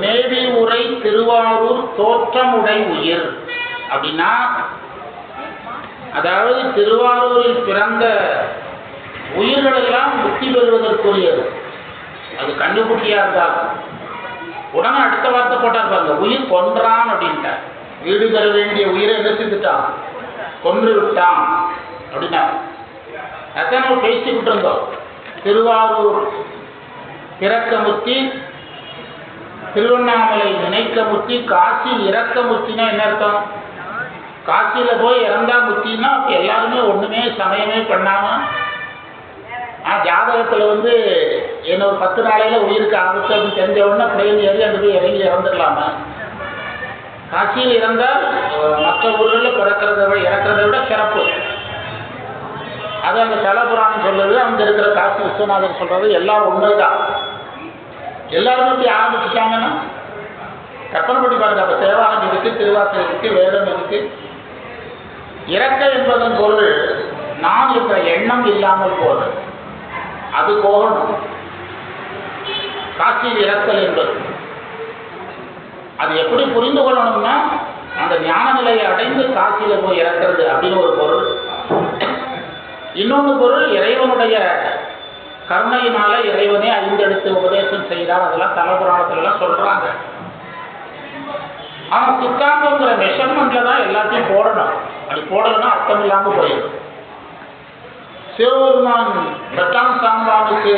மேவி உரை திருவாரூர் தோற்றமுடை உயிர் அப்படின்னா, அதாவது திருவாரூரில் பிறந்த உயிர்களெல்லாம் முக்தி பெறுவதற்குரியது. அது கண்டுபிடியா இருந்தாலும் உடனே அடுத்த வார்த்தை போட்டார் பாருங்க, உயிர் கொன்றான் அப்படின்ட்டார். வீடு தர வேண்டிய உயிரை என்ன செஞ்சுட்டான், கொன்று விட்டான் அப்படின்னா. அதான் நம்ம பேசிக்கிட்டு இருந்தோம். திருவாரூர் பிறக்க முத்தி, திருவண்ணாமலை நினைக்க முத்தி, காசி இறக்க முத்தினா என்ன அர்த்தம்? காசியில் போய் இறந்தா முத்தின்னா எல்லாருமே ஒன்றுமே சமயமே பண்ணாமல் ஜாதகத்தில் வந்து என்ன ஒரு 10 நாளையில் உயிருக்கு ஆபத்து அப்படின்னு தெரிஞ்ச உடனே பிளேன் ஏறி அங்கே போய் இறங்கி இறந்துடலாமா? காசியில் இறந்தால் மற்ற ஊர்களில் இறக்கிறத விட சிறப்பு. அது அந்த தலபுராணம் சொல்லுது. அங்கே இருக்கிற காசி விஸ்வநாதர் சொல்கிறது எல்லாம் ஒன்று தான். எல்லாருமே இப்படி ஆரம்பிச்சுட்டாங்கன்னா கற்பனை பண்ணி பாருங்க. அப்போ தேவாரம் இருக்குது, திருவாசகம் இருக்குது, வேதம் இருக்குது. இறக்க என்பதன் பொருள் நான் என்ற எண்ணம் இல்லாமல் போகிறது, அது போகணும். காசியில் இறத்தல் என்பது அது எப்படி புரிந்து கொள்ளணும்னா, அந்த ஞான நிலையை அடைந்து காசியில் போய் இறக்கிறது அப்படின்னு ஒரு பொருள். இன்னொன்று பொருள், இறைவனுடைய கருணையினால இறைவனே 5 எழுத்து உபதேசம் செய்தார். அதெல்லாம் தலபுராணத்துலலாம் சொல்றாங்க. ஆனால் சித்தாந்தங்கிற மெஷர்மெண்ட்ல தான் எல்லாத்தையும் போடணும். அது போடணும்னா அர்த்தம் இல்லாமல் போயிடும். சிவபெருமான் பெட்டான் சாம்பானுக்கு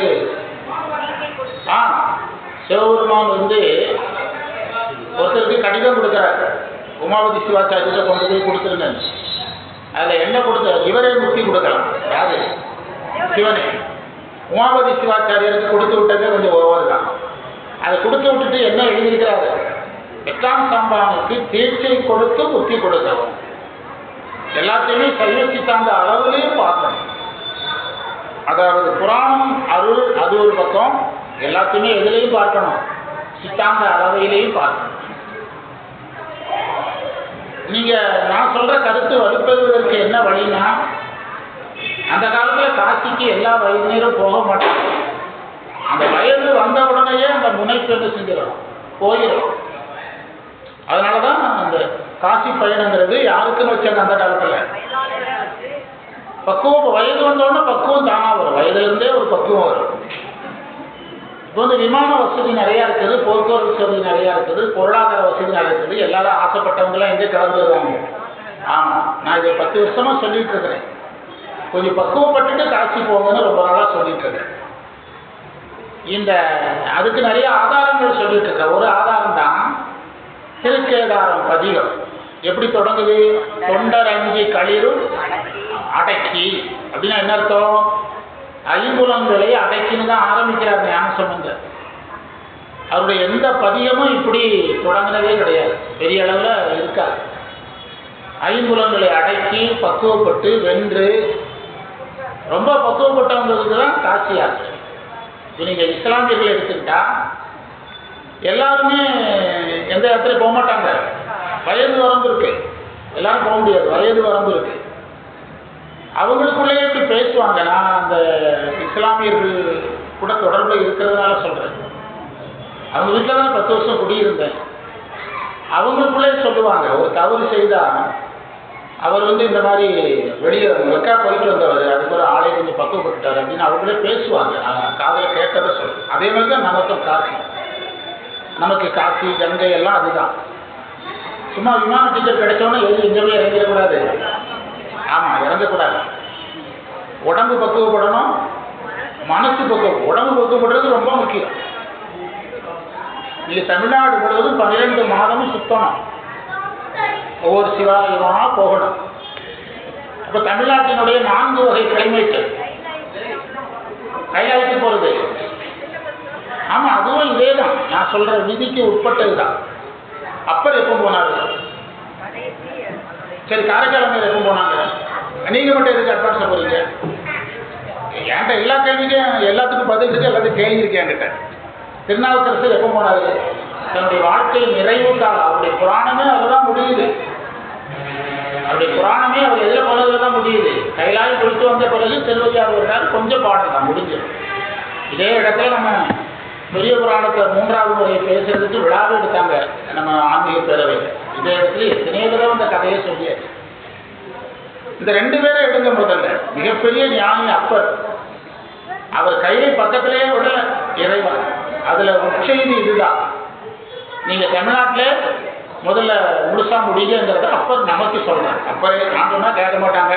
சிவபெருமான் வந்து ஒருத்தருக்கு கடிதம் கொடுக்குறாரு. உமாபதி சிவாச்சாரியத்தை கொண்டு போய் கொடுத்துருங்க. அதில் என்ன கொடுத்த இவரே முக்தி கொடுக்கலாம். யாரு? சிவனே. உமாபதி சிவாச்சாரியருக்கு கொடுத்து விட்டதே கொஞ்சம் ஓவர் தான். அதை கொடுத்து விட்டுட்டு என்ன எழுதியிருக்கிறாரு? பெட்டான் சாம்பானுக்கு தீட்சை கொடுத்து முக்தி கொடுக்கவும். எல்லாத்தையுமே சைவ சித்தாந்த அளவுலேயும் பார்க்கணும். அருள் அது ஒரு பக்கம், எல்லாத்தையுமே எதுலையும் பார்க்கணும், சித்தாந்த அளவையிலையும் பார்க்கணும். நீங்க நான் சொல்ற கருத்து வலுப்பெறுவதற்கு என்ன வழின்னா, அந்த காலத்துல காசிக்கு எல்லா வயதினரும் போக மாட்டாங்க. அந்த வயது வந்த உடனேயே அந்த முனைப்பு என்ன செஞ்சிடும், போயிடும். அதனாலதான் அந்த காசி பயணங்கிறது யாருக்குன்னு வச்சாங்க அந்த காலத்துல. பக்குவம் வயது வந்தோடனே பக்குவம் தானா வரும், வயதுல இருந்தே ஒரு பக்குவம் வரும். இப்போ வந்து விமான வசதி நிறையா இருக்குது, போக்குவரத்து வசதி நிறையா இருக்குது, பொருளாதார வசதி நிறையா இருக்குது. எல்லாரும் ஆசைப்பட்டவங்களாம் எங்கே கிளம்புறாங்க. ஆமாம், நான் இதை 10 வருஷமா சொல்லிட்டு இருக்கிறேன். கொஞ்சம் பக்குவப்பட்டுட்டு காட்சி போங்கன்னு ரொம்ப நாளாக சொல்லிட்டு இருக்கேன். அதுக்கு நிறைய ஆதாரங்கள் சொல்லிட்டு இருக்கிறேன். ஒரு ஆதாரம் தான் திருக்கேதாரம் பதிகம். எப்படி தொடங்குது? தொண்டர் அஞ்சி களிரும் அடக்கி அப்படின்னா என்ன அர்த்தம்? ஐம்புலங்களை அடக்கின்னு தான் ஆரம்பிக்கிறார் ஞானசம்பந்தர். அவருடைய எந்த பதிகமும் இப்படி தொடங்கினதே கிடையாது, பெரிய அளவில் இருக்காது. ஐம்புலங்களை அடக்கி பக்குவப்பட்டு வென்று ரொம்ப பக்குவப்பட்டவங்களுக்கு தான் காசி யாத்திரை. இப்போ நீங்கள் இஸ்லாமியர்கள் எடுத்துக்கிட்டா எல்லாருமே எந்த யாத்திரையும் போக மாட்டாங்க. வயது வரம்பு இருக்கு, எல்லாரும் போக முடியாது, வயது வரம்பு இருக்கு. அவங்களுக்குள்ளேயே இப்படி பேசுவாங்க. நான் அந்த இஸ்லாமியர்கள் கூட தொடர்பில் இருக்கிறதுனால சொல்கிறேன். அவங்க வீட்டில் தான் 10 வருஷம் குடியிருந்தேன். அவங்களுக்குள்ளே சொல்லுவாங்க, ஒரு தவறு செய்தால் அவர் வந்து இந்த மாதிரி வெளியே மெக்கா போயிட்டு வந்தவர், அதுக்கு ஒரு ஆளை கொஞ்சம் பக்குவப்பட்டார் அப்படின்னு அவங்களே பேசுவாங்க. நான் காதில் கேட்டதை சொல்கிறேன். அதே மாதிரி தான் நமக்கும் காசி, நமக்கு காசி கங்கை எல்லாம் அதுதான். சும்மா விமான டிக்கெட் கிடைச்சோன்னா எங்கே போய் இறங்கிடக்கூடாது. ஆமாம், இறங்கக்கூடாது. உடம்பு பக்குவப்படணும், மனசு பக்குவம். உடம்பு பக்குவப்படுறது ரொம்ப முக்கியம். நீங்கள் தமிழ்நாடு முழுவதும் 12 மாதமும் சுத்தணும், ஒவ்வொரு சிவாலயமாக போகணும். அப்போ தமிழ்நாட்டினுடைய 4 வகை கிளைமேட்டு. கைலாயத்துக்கு போகிறது, ஆமாம் அதுவும் இதே தான். நான் சொல்கிற விதிக்கு உட்பட்டது தான். அப்பர் எப்போ போனாரு? சரி, காரைக்காலங்கள் எப்போ போனாங்க? நீங்கள் மட்டும் எதுக்கு அட்வான்ஸாக போகிறீங்க? என்கிட்ட எல்லா கேள்விக்கும் எல்லாத்துக்கும் பதில் இருக்கு, எல்லாத்துக்கும் கேள்வி இருக்கு என்கிட்ட. திருநாவுக்கரசர் எப்போ போனாரு? தன்னுடைய வாழ்க்கை நிறைவு காலம். அவருடைய புராணமே அதில் தான் முடியுது. அவருடைய புராணமே அவர் எதில் போனதில் தான் முடியுது. கைலாயம் போயிட்டு வந்த பிறகு திருவையாறு வர்றார், கொஞ்சம் பாடம் தான் முடிஞ்சது. இதே இடத்துல நம்ம பெரிய புராணத்தை 3வது முறை பேசுறதுக்கு விழாவே எடுத்தாங்க நம்ம ஆன்மீக பேரவையில். இதே இடத்துல எத்தனையோ தடவை அந்த கதையை சொல்லியாச்சு. இந்த 2 பேரை எடுங்க. முதல்ல மிகப்பெரிய ஞானி அப்பர், அவர் கையை பக்கத்திலேயே விட இறைவன். அதில் உச்செய்தி இதுதான். நீங்கள் தமிழ்நாட்டில் முதல்ல முழுசா முடியுங்கிறத அப்பர் நமக்கு சொல்கிறார். அப்பரே நான் சொன்னால் கேட்க மாட்டாங்க.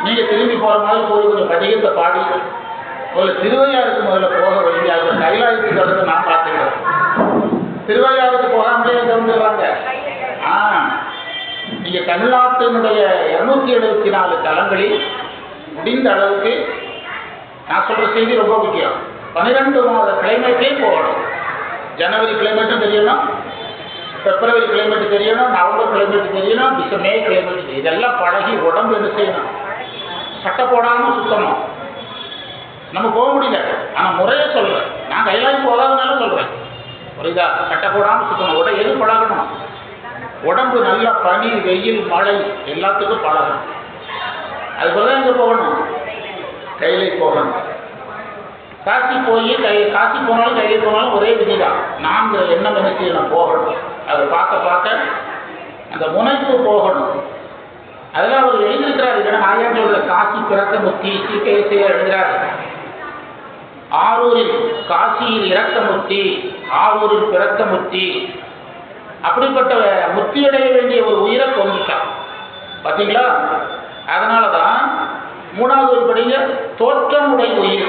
நீங்கள் திரும்பி போகிற மாதிரி போய் கொஞ்சம் பதிகத்தை பாடி முதல்ல திருவையாருக்கு முதல்ல போக வேண்டிய கைலாயத்துக்கு வந்து நான் பார்த்துக்கிறேன். திருவையாருக்கு போகாமலே வந்துடுறாங்க. நீங்கள் தமிழ்நாட்டினுடைய 274 தலங்களில் முடிந்த அளவுக்கு நான் சொல்கிற செய்தி ரொம்ப முக்கியம். 12 மாத கிளைமேட்டே போகணும். ஜனவரி கிளைமேட்டும் தெரியணும், பிப்ரவரி கிளைமேட்டு தெரியணும், நவம்பர் கிளைமேட்டு தெரியணும், மே கிளைமேட்டு. இதெல்லாம் பழகி உடம்பு என்ன செய்யணும்? சட்டை போடாமல் சுத்தணும். நம்ம போக முடியல, ஆனால் முறையை சொல்கிறேன். நான் கைலாயம் போகாதனால சொல்கிறேன். புரியுதா? சட்டை போடாமல் சுத்தணும். எது பழகணும்? உடம்பு நல்லா பனி வெயில் மழை எல்லாத்துக்கும் பழகணும். அதுபோல தான் இங்கே போகணும், கையிலே போகணும். காசி போய் காசி போனாலும் கையிலே போனாலும் ஒரே விதி தான். நான் எண்ணம் என்ன செய்யணும்? போகணும். அதை பார்க்க பார்க்க அந்த முனைப்பு போகணும். அதெல்லாம் அவர் எழுதியிருக்கிறார். இல்லைன்னா நான் ஏன் சொல்கிற காசி பிறக்க முத்தி சீக்கையை எழுதுகிறார். ஆரூரில் காசியில் இறக்க முத்தி, ஆரூரில் பிறக்க முத்தி. அப்படிப்பட்ட முத்தியடைய வேண்டிய ஒரு உயிரை கொண்டுட்டான். பார்த்தீங்களா? அதனால தான் 3வது படிங்க தோற்றமுடைய உயிர்.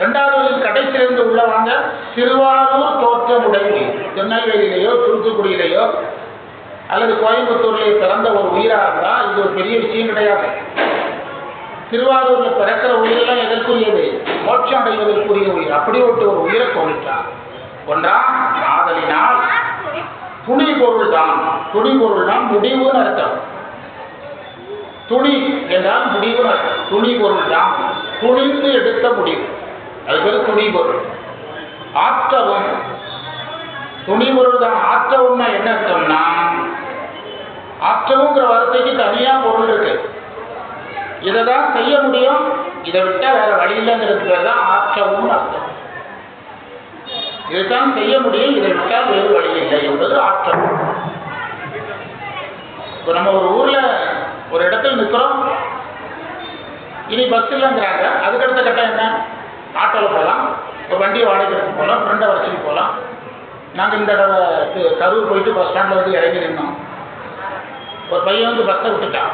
2வது கடைசியிலிருந்து உள்ளவாங்க திருவாரூர் தோற்றமுடைய உயிர். திருநெல்வேலியிலேயோ தூத்துக்குடியிலேயோ அல்லது கோயம்புத்தூர்லேயே பிறந்த ஒரு உயிராக இருந்தால் இது ஒரு பெரிய விஷயம் கிடையாது. திருவாரூரில் பிறக்கிற உயிரெல்லாம் எதற்குரியது? மோட்சம் அடைவதற்குரிய உயிர். அப்படி ஒரு உயிரை கொண்டுட்டான். ஒன்றா ஆதலினால் துணி பொருள் தான். துணி பொருள் தான் முடிவுன்னு அர்த்தம். துணி என்றால் முடிவுன்னு அர்த்தம். துணி பொருள் தான். துணிந்து எடுத்த முடிவு. அது பேர் துணிபொருள். ஆற்றவும் துணிபொருள் தான். ஆற்றவும்னா என்ன அர்த்தம்னா, ஆற்றவுங்கிற வார்த்தைக்கு தனியாக பொருள் இருக்கு. இதை தான் செய்ய முடியும், இதை விட்டால் வேற வழி இல்லைங்கிறது பேர் தான் ஆற்றவும் அர்த்தம். இதைத்தான் செய்ய முடியும், இதை விட்டால் வேறு வழி இல்லை என்பது ஆற்றவும். இப்போ நம்ம ஒரு ஊரில் ஒரு இடத்துல நிற்கிறோம், இனி பஸ் இல்லைங்கிறாங்க. அதுக்கடுத்த கட்டம் என்ன? ஆட்டோவில் போகலாம், ஒரு வண்டியை வாடகை எடுத்து போகலாம், ஃப்ரெண்டை வச்சுட்டு போகலாம். நாங்கள் இந்த தடவை கரூர் போயிட்டு பஸ் ஸ்டாண்டில் வந்து இறங்கி நின்னோம். ஒரு பையன் வந்து பஸ்ஸை விட்டுட்டான்.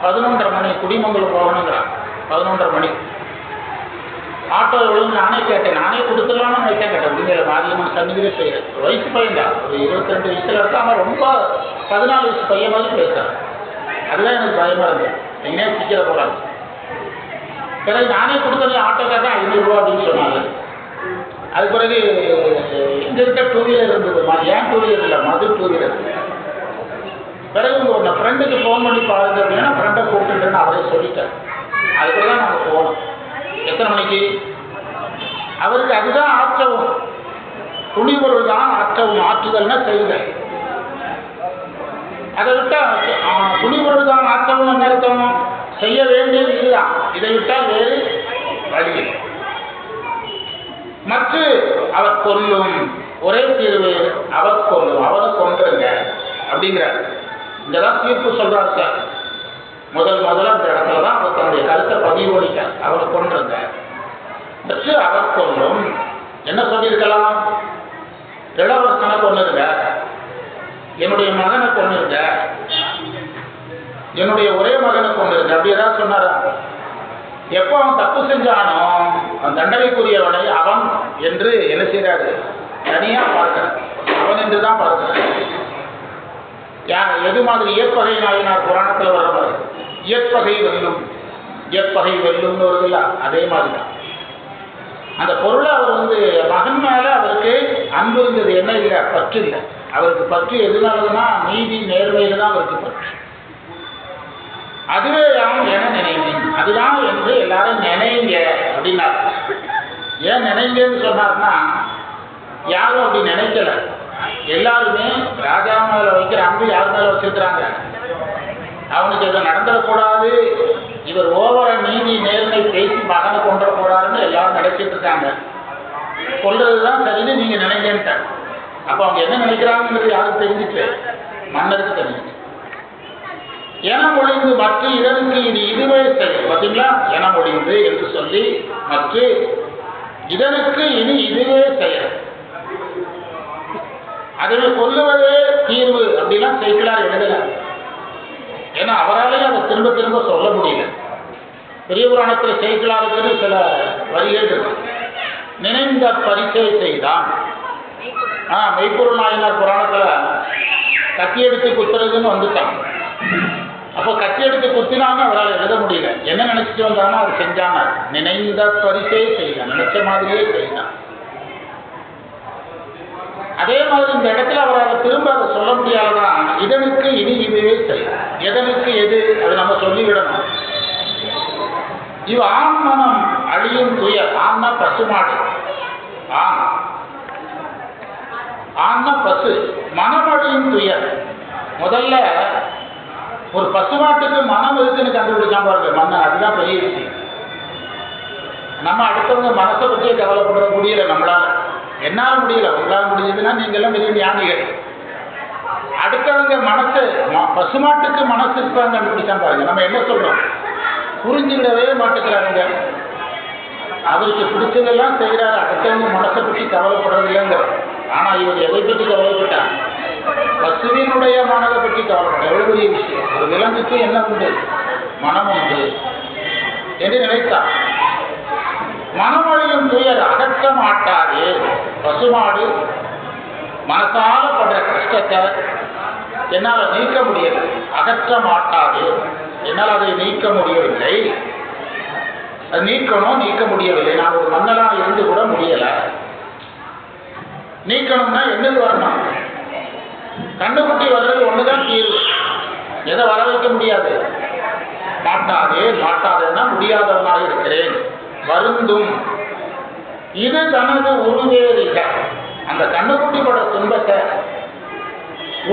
11:30 மணி, குடிமங்கலம் போகணுங்கிறான். 11:30 மணி. ஆட்டோ எவ்வளோன்னு நானே கேட்டேன். நானே கொடுத்துடலாம்னு வைத்தேன். கேட்டேன் அப்படிங்கிற மாரியம்மன் சன்னிதிலே செய்கிறேன். வயசு பையன் தான், ஒரு 22 வயசில் இருக்கா. அவன் ரொம்ப 14 வயசு பையன் மாதிரி பேசுகிறான். அதுதான் எனக்கு பயமாக இருந்தது. எங்கேயா சிக்கிற போகிறாங்க. பிறகு நானே கொடுத்தது ஆட்டோக்காக 500 ரூபா அப்படின்னு சொன்னாங்க. அது பிறகு எங்ககிட்ட 2 வீலர் இருந்தது. ஏன் 2 வீலர் இல்லை, மது 2 வீலர். பிறகு உங்கள் ஃப்ரெண்டுக்கு ஃபோன் பண்ணி பாருங்க அப்படின்னா ஃப்ரெண்டை கூப்பிட்டுன்னு அவரே சொல்லிட்டார். அதுக்குள்ள தான் நாங்கள் போகணும். எத்தனை மணிக்கு? அவருக்கு அதுதான் ஆற்றவும். துணிபொருள் தான் ஆற்றவும். ஆற்றுதல்னா செய்யுதல். அதை விட்டால் துணிபொருள் தான் ஆற்றவும் நிறுத்தம் செய்ய வேண்டியது இதுதான். இதை விட்டால் வேறு வழி. மற்ற அவர் கொல்லும் ஒரே தீர்வு, அவர் கொல்லும், அவரை கொன்றுங்க அப்படிங்கிறார். இங்கதான் தீர்ப்பு சொல்றாரு சார். முதல்ல அந்த இடத்துல தான் அவர் தன்னுடைய கருத்தை பதிவு பண்ணிட்டார். அவரை கொன்றுங்க. மற்ற அவர் கொல்லும் என்ன சொல்லியிருக்கலாம்? இளவரசனை கொன்னுருங்க, என்னுடைய மகனை கொன்னுருங்க, என்னுடைய ஒரே மகனை கொன்னுருங்க, அப்படி ஏதாவது சொன்னாரா? எப்போ அவன் தப்பு செஞ்சானோ அவன் தண்டனைக்குரியவனை அவன் என்று என்ன செய்யறாரு? தனியா பார்க்கிறார். அவன் என்று தான் பார்க்கிறார். எது மாதிரி இயற்பகை நாயினார் புராணத்தில் வர மாதிரி இயற்பகை வெல்லும், இயற்பகை வெல்லும்னு வருதுல்ல, அதே மாதிரி தான். அந்த பொருளை அவர் வந்து மகன் மேலே அவருக்கு அன்பு இருந்தது. என்ன இல்லை, பற்று இல்லை. அவருக்கு பற்று எதுனாலதுன்னா நீதி நேர்மையில தான் அவருக்கு பற்று. அதுவே யாரும் என நினைங்க, அதுதான் என்று எல்லாரும் நினைங்க அப்படின்னார். ஏன் நினைங்கன்னு சொன்னார்னா, யாரும் அப்படி நினைக்கல. எல்லாருமே ராஜா மேல வைக்கிற அன்பு யார் மேல வச்சிருக்கிறாங்க? அவனுக்கு எதை நடந்துடக்கூடாது, இவர் ஓவர நீதி நேர்மை பேசி மகனை கொண்டுடக்கூடாதுன்னு எல்லாரும் நினைச்சிட்டு இருக்காங்க. கொள்றதுதான் சரின்னு நீங்க நினைங்கன்ட்டார். அப்ப அவங்க என்ன நினைக்கிறாங்கிறது யாருக்கு தெரிஞ்சுட்டு? மன்னருக்கு தெரிஞ்சுட்டு. எனம் ஒழிந்து மற்ற இதனுக்கு இது இதுவே செயல். பார்த்தீங்களா? எனம் ஒழிந்து என்று சொல்லி மற்ற இதனுக்கு இது இதுவே செயல். அதுவே கொல்லுவதே தீர்வு அப்படிலாம் சேக்கிழார் எழுதல. ஏன்னா அவராலேயும் அதை திரும்ப திரும்ப சொல்ல முடியல. பெரிய புராணத்தில் சேக்கிழாருக்கு சில வரிகள் இருக்கு. நினைந்த பரிசை செய்தான். மெய்ப்பொருள் நாயனார் புராணத்தில் கத்தி எடுத்து குத்துறதுன்னு வந்துட்டான். அப்போ கத்தி எடுத்து குத்தினாங்க, அவரால் எழுத முடியல. என்ன நினைச்சிட்டு வந்தானோ அதை செஞ்சாங்க. நினைந்த பரிசே செய்தான், நினைச்ச மாதிரியே செய்தான். அதே மாதிரி இந்த இடத்துல அவரால் திரும்ப அதை சொல்ல முடியாதுதான். இதனுக்கு இது இதுவே செய்யும். எதனுக்கு எது அதை நம்ம சொல்லிவிடணும். இவ் ஆண் மனம் அழியும் துயர். ஆண்னா பசுமாடு, ஆண்னா பசு. மனம் அழியும் துயர். முதல்ல ஒரு பசுமாட்டுக்கு மனம் இருக்குன்னு கண்டுபிடிச்சான் பாருங்க மன்னன். அதுதான் பெரிய விஷயம். நம்ம அடுத்தவங்க மனசை பற்றியே கவலைப்பட முடியல. நம்மளால என்னால் முடியல, உங்களால் முடிஞ்சதுன்னா நீங்க எல்லாம் பெரிய ஞானிகள். அடுத்தவங்க மனசு, பசுமாட்டுக்கு மனசு இருப்பாங்க கண்டுபிடிச்சான் பாருங்க. நம்ம என்ன சொல்றோம்? புரிஞ்சுக்கிடவே மாட்டேங்கிறாங்க. அவருக்கு பிடிச்சதெல்லாம் செய்கிறாரு, அடுத்தவங்க மனசை பற்றி கவலைப்படுறது இல்லைங்கிறோம். ஆனா இவர் எதை பற்றி கவலைப்பட்டார்? பசுவினுடைய மனதை பற்றி கவலைப்பட்டார். எவ்வளவு பெரிய விஷயம். ஒரு விலங்குக்கு என்ன உண்டு? மனம் உண்டு என்று நினைத்தார். மனமொழியும் துயர் அகற்ற மாட்டாது. பசுமாடு மனசால படுற கஷ்டத்தை என்னால் நீக்க முடியல, அகற்ற மாட்டாது. என்னால் அதை நீக்க முடியவில்லை. அது நீக்கணும், நீக்க முடியவில்லை. நான் ஒரு மன்னனாக இருந்து கூட முடியலை. நீக்கணும்னா என்னது வரணும்? கண்ணுக்குட்டி வர்றது ஒண்ணுதான் தீர்வு. எதை வர வைக்க முடியாது? மாட்டாதேன்னா முடியாதவனாக இருக்கிறேன். வருந்தும் இது தனது உருவேறிட, அந்த கண்ணுக்குட்டி பட துன்பத்தை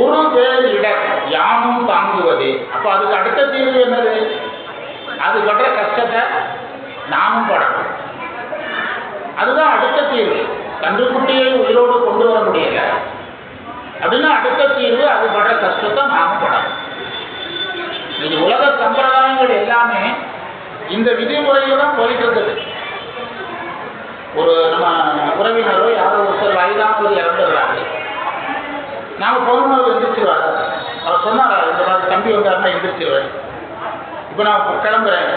உருவேறிட யானும் தாங்குவது. அப்போ அதுக்கு அடுத்த தீர்வு என்னது? அது படுற கஷ்டத்தை நானும் படணும். அதுதான் அடுத்த தீர்வு. கன்றுக்குட்டியை உயிரோடு கொண்டு வர முடியல அப்படின்னா அடுத்த தீர்வு அது படுற கஷ்டத்தை நானும் படணும். இது உலக சம்பிரதாயங்கள் எல்லாமே இந்த விதிமுறையில தான் போயிட்டு இருக்குது. ஒரு நம்ம உறவினரோ யாரோ ஒருத்தர் வயதானவர் இறந்துடுறாங்க, நாங்கள் போனவர் எந்திரிச்சிருவார். அவர் சொன்னாரா இந்த மாதிரி தம்பி வந்தாருன்னா எந்திரிச்சிருவார். இப்போ நான் கிளம்புறேன்,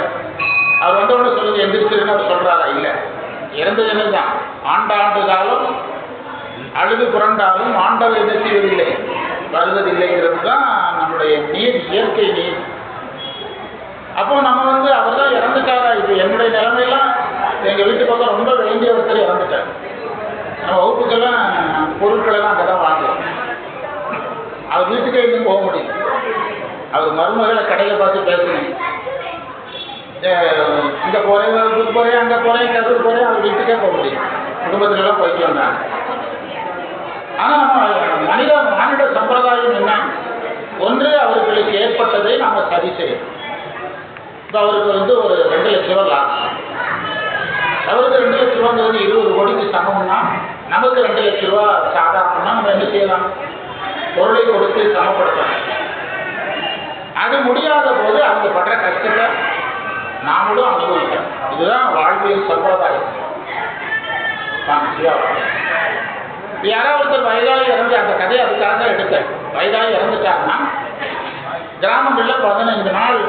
அவர் வந்தவொடனே சொல்லுங்க எந்திரிச்சிருன்னு அவர் சொல்கிறாரா? இல்லை, இறந்தது என்னதான் ஆண்டாண்டு காலம் அழுது புரண்டாலும் ஆண்டவர் என்ன செய்வதில்லை, வருவதில்லைங்கிறது தான் நம்முடைய நீர், இயற்கை நீர். அப்போ நம்ம அவர் தான் இறந்துட்டாரா? இது என்னுடைய நிலைமையெல்லாம் எங்கள் வீட்டு பக்கம் ரொம்ப வேண்டிய ஒருத்தர் இறந்துட்டார். நம்ம வகுப்புக்கெல்லாம் பொருட்களெல்லாம் அங்கே தான் வாங்குவோம். அவர் வீட்டுக்கே இன்னும் போக முடியும். அவர் மருமகளை கடையில் பார்த்து பேசுனேன், இங்கே போகிறேன், வகுப்புக்கு போகிறேன், அங்கே போகிறேன், கருத்து போகிறேன், அவர் வீட்டுக்கே போக முடியும். குடும்பத்துலலாம் போயிட்டு வந்தாங்க. ஆனால் நம்ம மானிட சம்பிரதாயம் என்ன? ஒன்று அவர்களுக்கு ஏற்பட்டதை நாம் சரி செய்யணும். இப்போ அவருக்கு ஒரு 2 லட்ச ரூபா லாபம், அவருக்கு 2 லட்ச ரூபாங்கிறது 20 கோடிக்கு சமம்னா நமக்கு 2 லட்ச ரூபா சாதாரணம்னா நம்ம என்ன செய்யலாம்? பொருளை கொடுத்து சமப்படுத்தலாம். அது முடியாத போது அவங்க படுற கஷ்டத்தை நாமளும் அனுபவிக்கணும். இதுதான் வாழ்வியல் சம்பிரதாயம். யாராவது ஒருத்தர் வயதாகி இறந்து, அந்த கதையை அதுக்காக தான் எடுத்தேன். வயதாகி இறந்துட்டாங்கன்னா கிராமங்களில் 15 நாள்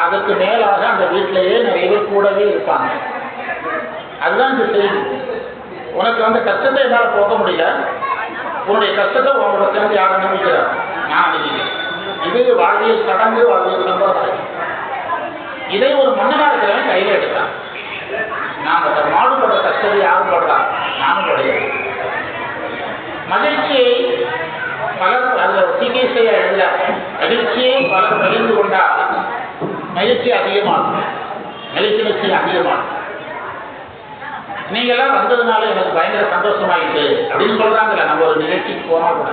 அதற்கு மேலாக அந்த வீட்டிலேயே நிறைய பேர் கூடவே இருப்பாங்க. அதுதான் இந்த செய்தி. உனக்கு அந்த கஷ்டத்தை என்னால் போக முடியல, உன்னுடைய கஷ்டத்தை உங்களோட சேர்ந்து யார் அனுபவிக்கிறார்? நான் அனுபவிக்கிறேன். இது வாழ்வியல் சடங்கு, வாழ்வியல் சம்பிரதாயம். இதை ஒரு மன்னனாக இருக்கிறவன் கையில் எடுத்தான். நான் அந்த மாடுபட கஷ்டத்தை யாரும் படுறான், நானும் படுகிறேன். மகிழ்ச்சியை பலர் அதில் சிகிச்சையை எழுத, மகிழ்ச்சியை பலர் பகிர்ந்து கொண்டால் மகிழ்ச்சி அதிகமாகும், மகிழ்ச்சி அதிகமாகும். நீங்களாம் வந்ததுனால எனக்கு பயங்கர சந்தோஷமாயிட்டு அப்படின்னு சொல்றாங்கல்ல. நம்ம ஒரு நிகழ்ச்சிக்கு போனால் கூட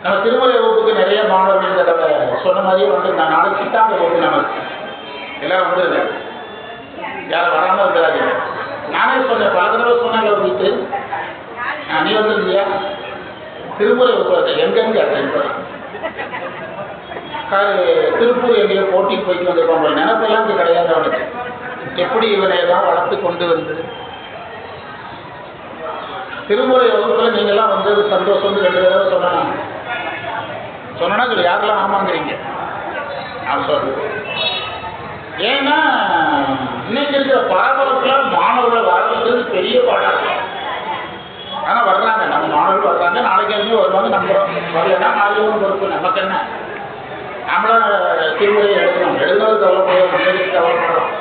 நம்ம திருமுறை வகுப்புக்கு நிறைய மாணவர்கள் இந்த தடவை சொன்ன மாதிரியே நான் நாளைக்கு சித்தாந்த வகுப்பு நமக்கு எல்லாரும் வந்துருங்க, யாரும் வராமல் இருக்கிறாங்க. நானே சொன்னேன், பல தடவை சொன்னாங்க வீட்டு, நீ வந்துருந்தியா திருமுறை வகுப்பு எங்கன்னு கேட்டேன். திருப்பூர் எங்கேயோ போட்டிக்கு போயிட்டு வந்திருப்பாங்க, நினைப்பெல்லாம் இங்கே கிடையாது அவனுக்கு. எப்படி இவனை எல்லாம் வளர்த்து கொண்டு வந்து திருமுறை வகுப்புல நீங்கள்லாம் வந்தது சந்தோஷம் 2 தடவை சொன்னா சொல்லி யாரெல்லாம் ஆமாங்கிறீங்க? நான் சொல்றேன். ஏன்னா இன்னைக்கு இருக்கிற பரபரப்புல மாணவர்கள் வர்றது பெரிய பாடா இருக்கும். ஆனால் வர்றாங்க, நம்ம மாணவர்கள் வர்றாங்க, நாளைக்கு எதுவுமே வருவாங்க, நம்புறோம். வரலன்னா நாளைக்கு பொறுப்பு நமக்கு என்ன? நம்மளும் திருமுறையை எழுதுனது கவலைப்படுறோம்.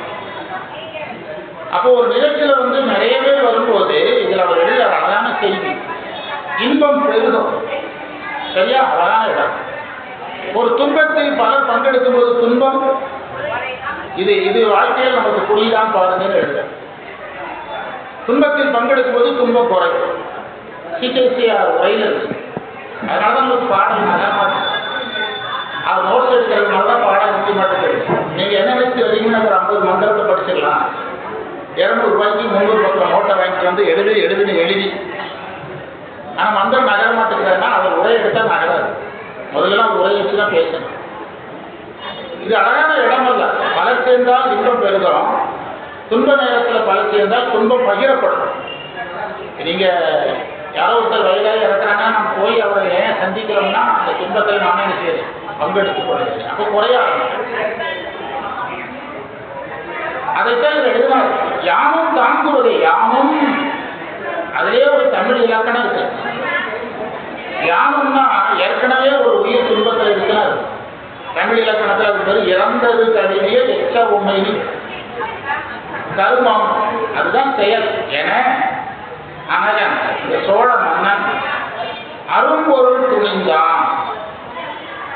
அப்போ ஒரு நிகழ்ச்சியில் நிறைய பேர் வரும்போது இதில் அவர் எழுத அழகான செய்தி, இன்பம் பெருகும். சரியா? அழகான இடம். ஒரு துன்பத்தில் பலர் பங்கெடுக்கும் போது துன்பம் இது வாழ்க்கையில் நமக்கு புரியுதான் பாருங்கன்னு எழுத. துன்பத்தில் பங்கெடுக்கும் போது துன்பம் குறையும். சிகிச்சையார் உரையில் இருக்கு. அதனால தான் உங்களுக்கு பாடம் நல்லா மாட்டேன். அவர் நோட்ஸ் எடுக்கிறதுனால தான் பாடம் முக்கிய மாட்டேங்குது. நீங்கள் என்ன வச்சு வரீங்கன்னா ஒரு 50 மந்திரத்தை படிச்சிடலாம். 200 ரூபாய்க்கு 300 பக்கம் நோட்டை வாங்கிட்டு வந்து எழுதி. ஆனால் மந்திரம் நகர மாட்டேங்கிறதுனா அவர் உரை எடுத்தால் நகராது. முதல்ல அவர் உரை வச்சு தான் பேசணும். இது அழகான இடம் அல்ல. பலர் சேர்ந்தால் இன்பம் பெருகிறோம், துன்ப நேரத்தில் பலர் சேர்ந்தால் துன்பம் பகிரப்படும். நீங்கள் யாரோ ஒருத்தர் வயதாகி இறக்குறாங்கன்னா நம்ம போய் அவரை ஏன் சந்திக்கிறோம்னா அந்த துன்பத்தில் நானே செய்யறேன், பங்கெடுத்துக் கொள்கிறேன். அப்போ குறையாது. அதைத்தான் இவர் எழுதினார். யாமும் தாங்குவதே, யாமும் அதிலே ஒரு தமிழ் இலக்கணம் இருக்கு. யாமும்னா ஏற்கனவே ஒரு உயிர் துன்பத்தில் இருக்கிறார். தமிழ் இலக்கணத்தில் அது பேர் இறந்தது தனிமையே எச்ச உண்மையினி கருமம், அதுதான் செயல். என அனகன் இந்த சோழ மன்னன் அரும்பொருள்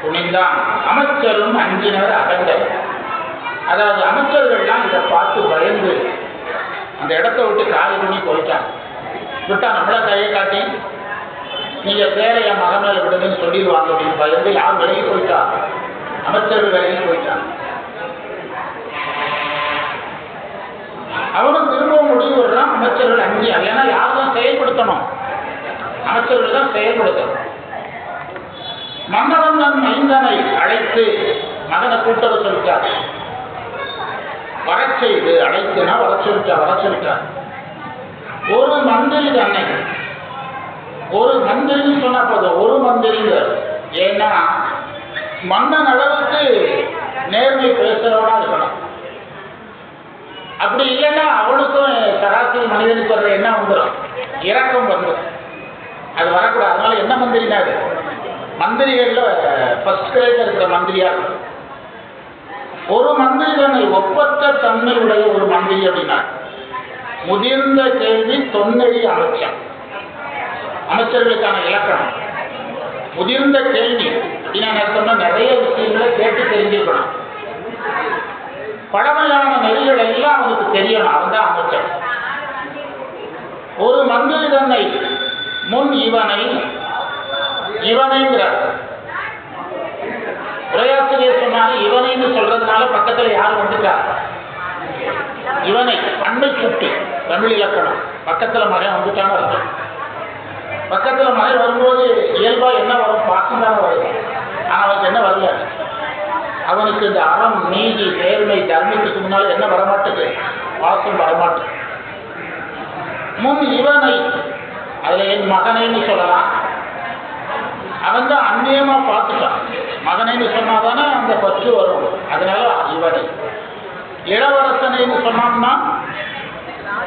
துணிந்தான் அமைச்சரும் அஞ்சினர் அகண்டர். அதாவது அமைச்சர்கள்லாம் இதை பார்த்து பயந்து அந்த இடத்த விட்டு காலி பண்ணி போயிட்டாங்க. விட்டா நம்மள கையை காட்டி நீங்க வேற என் மகன் மேல விடுங்கன்னு சொல்லிடுவாங்க அப்படின்னு பயந்து யார் விலகி போயிட்டா? அமைச்சர்கள் விலகி போயிட்டாங்க. அவனும் திரும்பவும் முடிவு வருதான் அமைச்சர்கள் அங்கேயா, ஏன்னா யார் தான் செயல்படுத்தணும்? அமைச்சர்கள் தான் செயல்படுத்தணும். மன்னவன் தன் மைந்தனை அழைத்து மகனை கூட்டவ சொல்லிட்டார். வரச்செய்து அழைத்துனா வர சொல்லிட்டார். ஒரு மந்திரி தன்னை, ஒரு மந்திரின்னு சொன்னா போதும், ஒரு மந்திரிங்க. ஏன்னா மன்னன் அளவுக்கு நேர்மை பேசுறவனா இருக்கணும். அப்படி இல்லைன்னா அவனுக்கும் சராசரி மனிதனுக்கு வர்ற என்ன வந்துடும்? இரக்கம் வந்துடும். அது வரக்கூடாது. அதனால என்ன மந்திரினா அது? மந்திரிகள்ல ஃபர்ஸ்ட் கிரேட்ல இருக்கிற மந்திரியா இருக்கும். ஒரு மந்திரி தன்னை ஒப்பற்ற தன்மை உடைய ஒரு மந்திரி அப்படின்னா முதிர்ந்த கேள்வி தொன்னெறி அமைச்சர். அமைச்சர்களுக்கான இலக்கணம் முதிர்ந்த கேள்வி அப்படின்னா அர்த்தம்னா நிறைய விஷயங்களை கேட்டு தெரிஞ்சுக்கணும். பழமையான நெறிகள் எல்லாம் அவனுக்கு தெரியணும். அவன் தான் அமைச்சர். ஒரு மந்திரி தன்னை முன் இவனைங்கிறார். உரையாசிரியர் சொன்னாங்க இவனைன்னு சொல்றதுனால பக்கத்துல யாரும் வந்துட்டா? இவனை அண்மை சுட்டி தமிழ் இலக்கணம். பக்கத்துல மகன் வந்துட்டான்னு அர்த்தம். பக்கத்துல மகன் வரும்போது இயல்பா என்ன வரும்? பாசம் தானே வரும். ஆனா அவனுக்கு என்ன வரல? அவனுக்கு இந்த அறம், நீதி, நேர்மை, தர்மத்துக்கு முன்னால என்ன வரமாட்டுது? பாசம் வரமாட்டுது. முன் இவனை, அதுல என் மகனைன்னு சொல்லலாம். அவன் தான் அந்நியமா பார்த்துட்டான். மகனைன்னு சொன்னாதானே அந்த பற்று வரும். அதனால இவனை. இளவரசனைன்னு சொன்னான்னா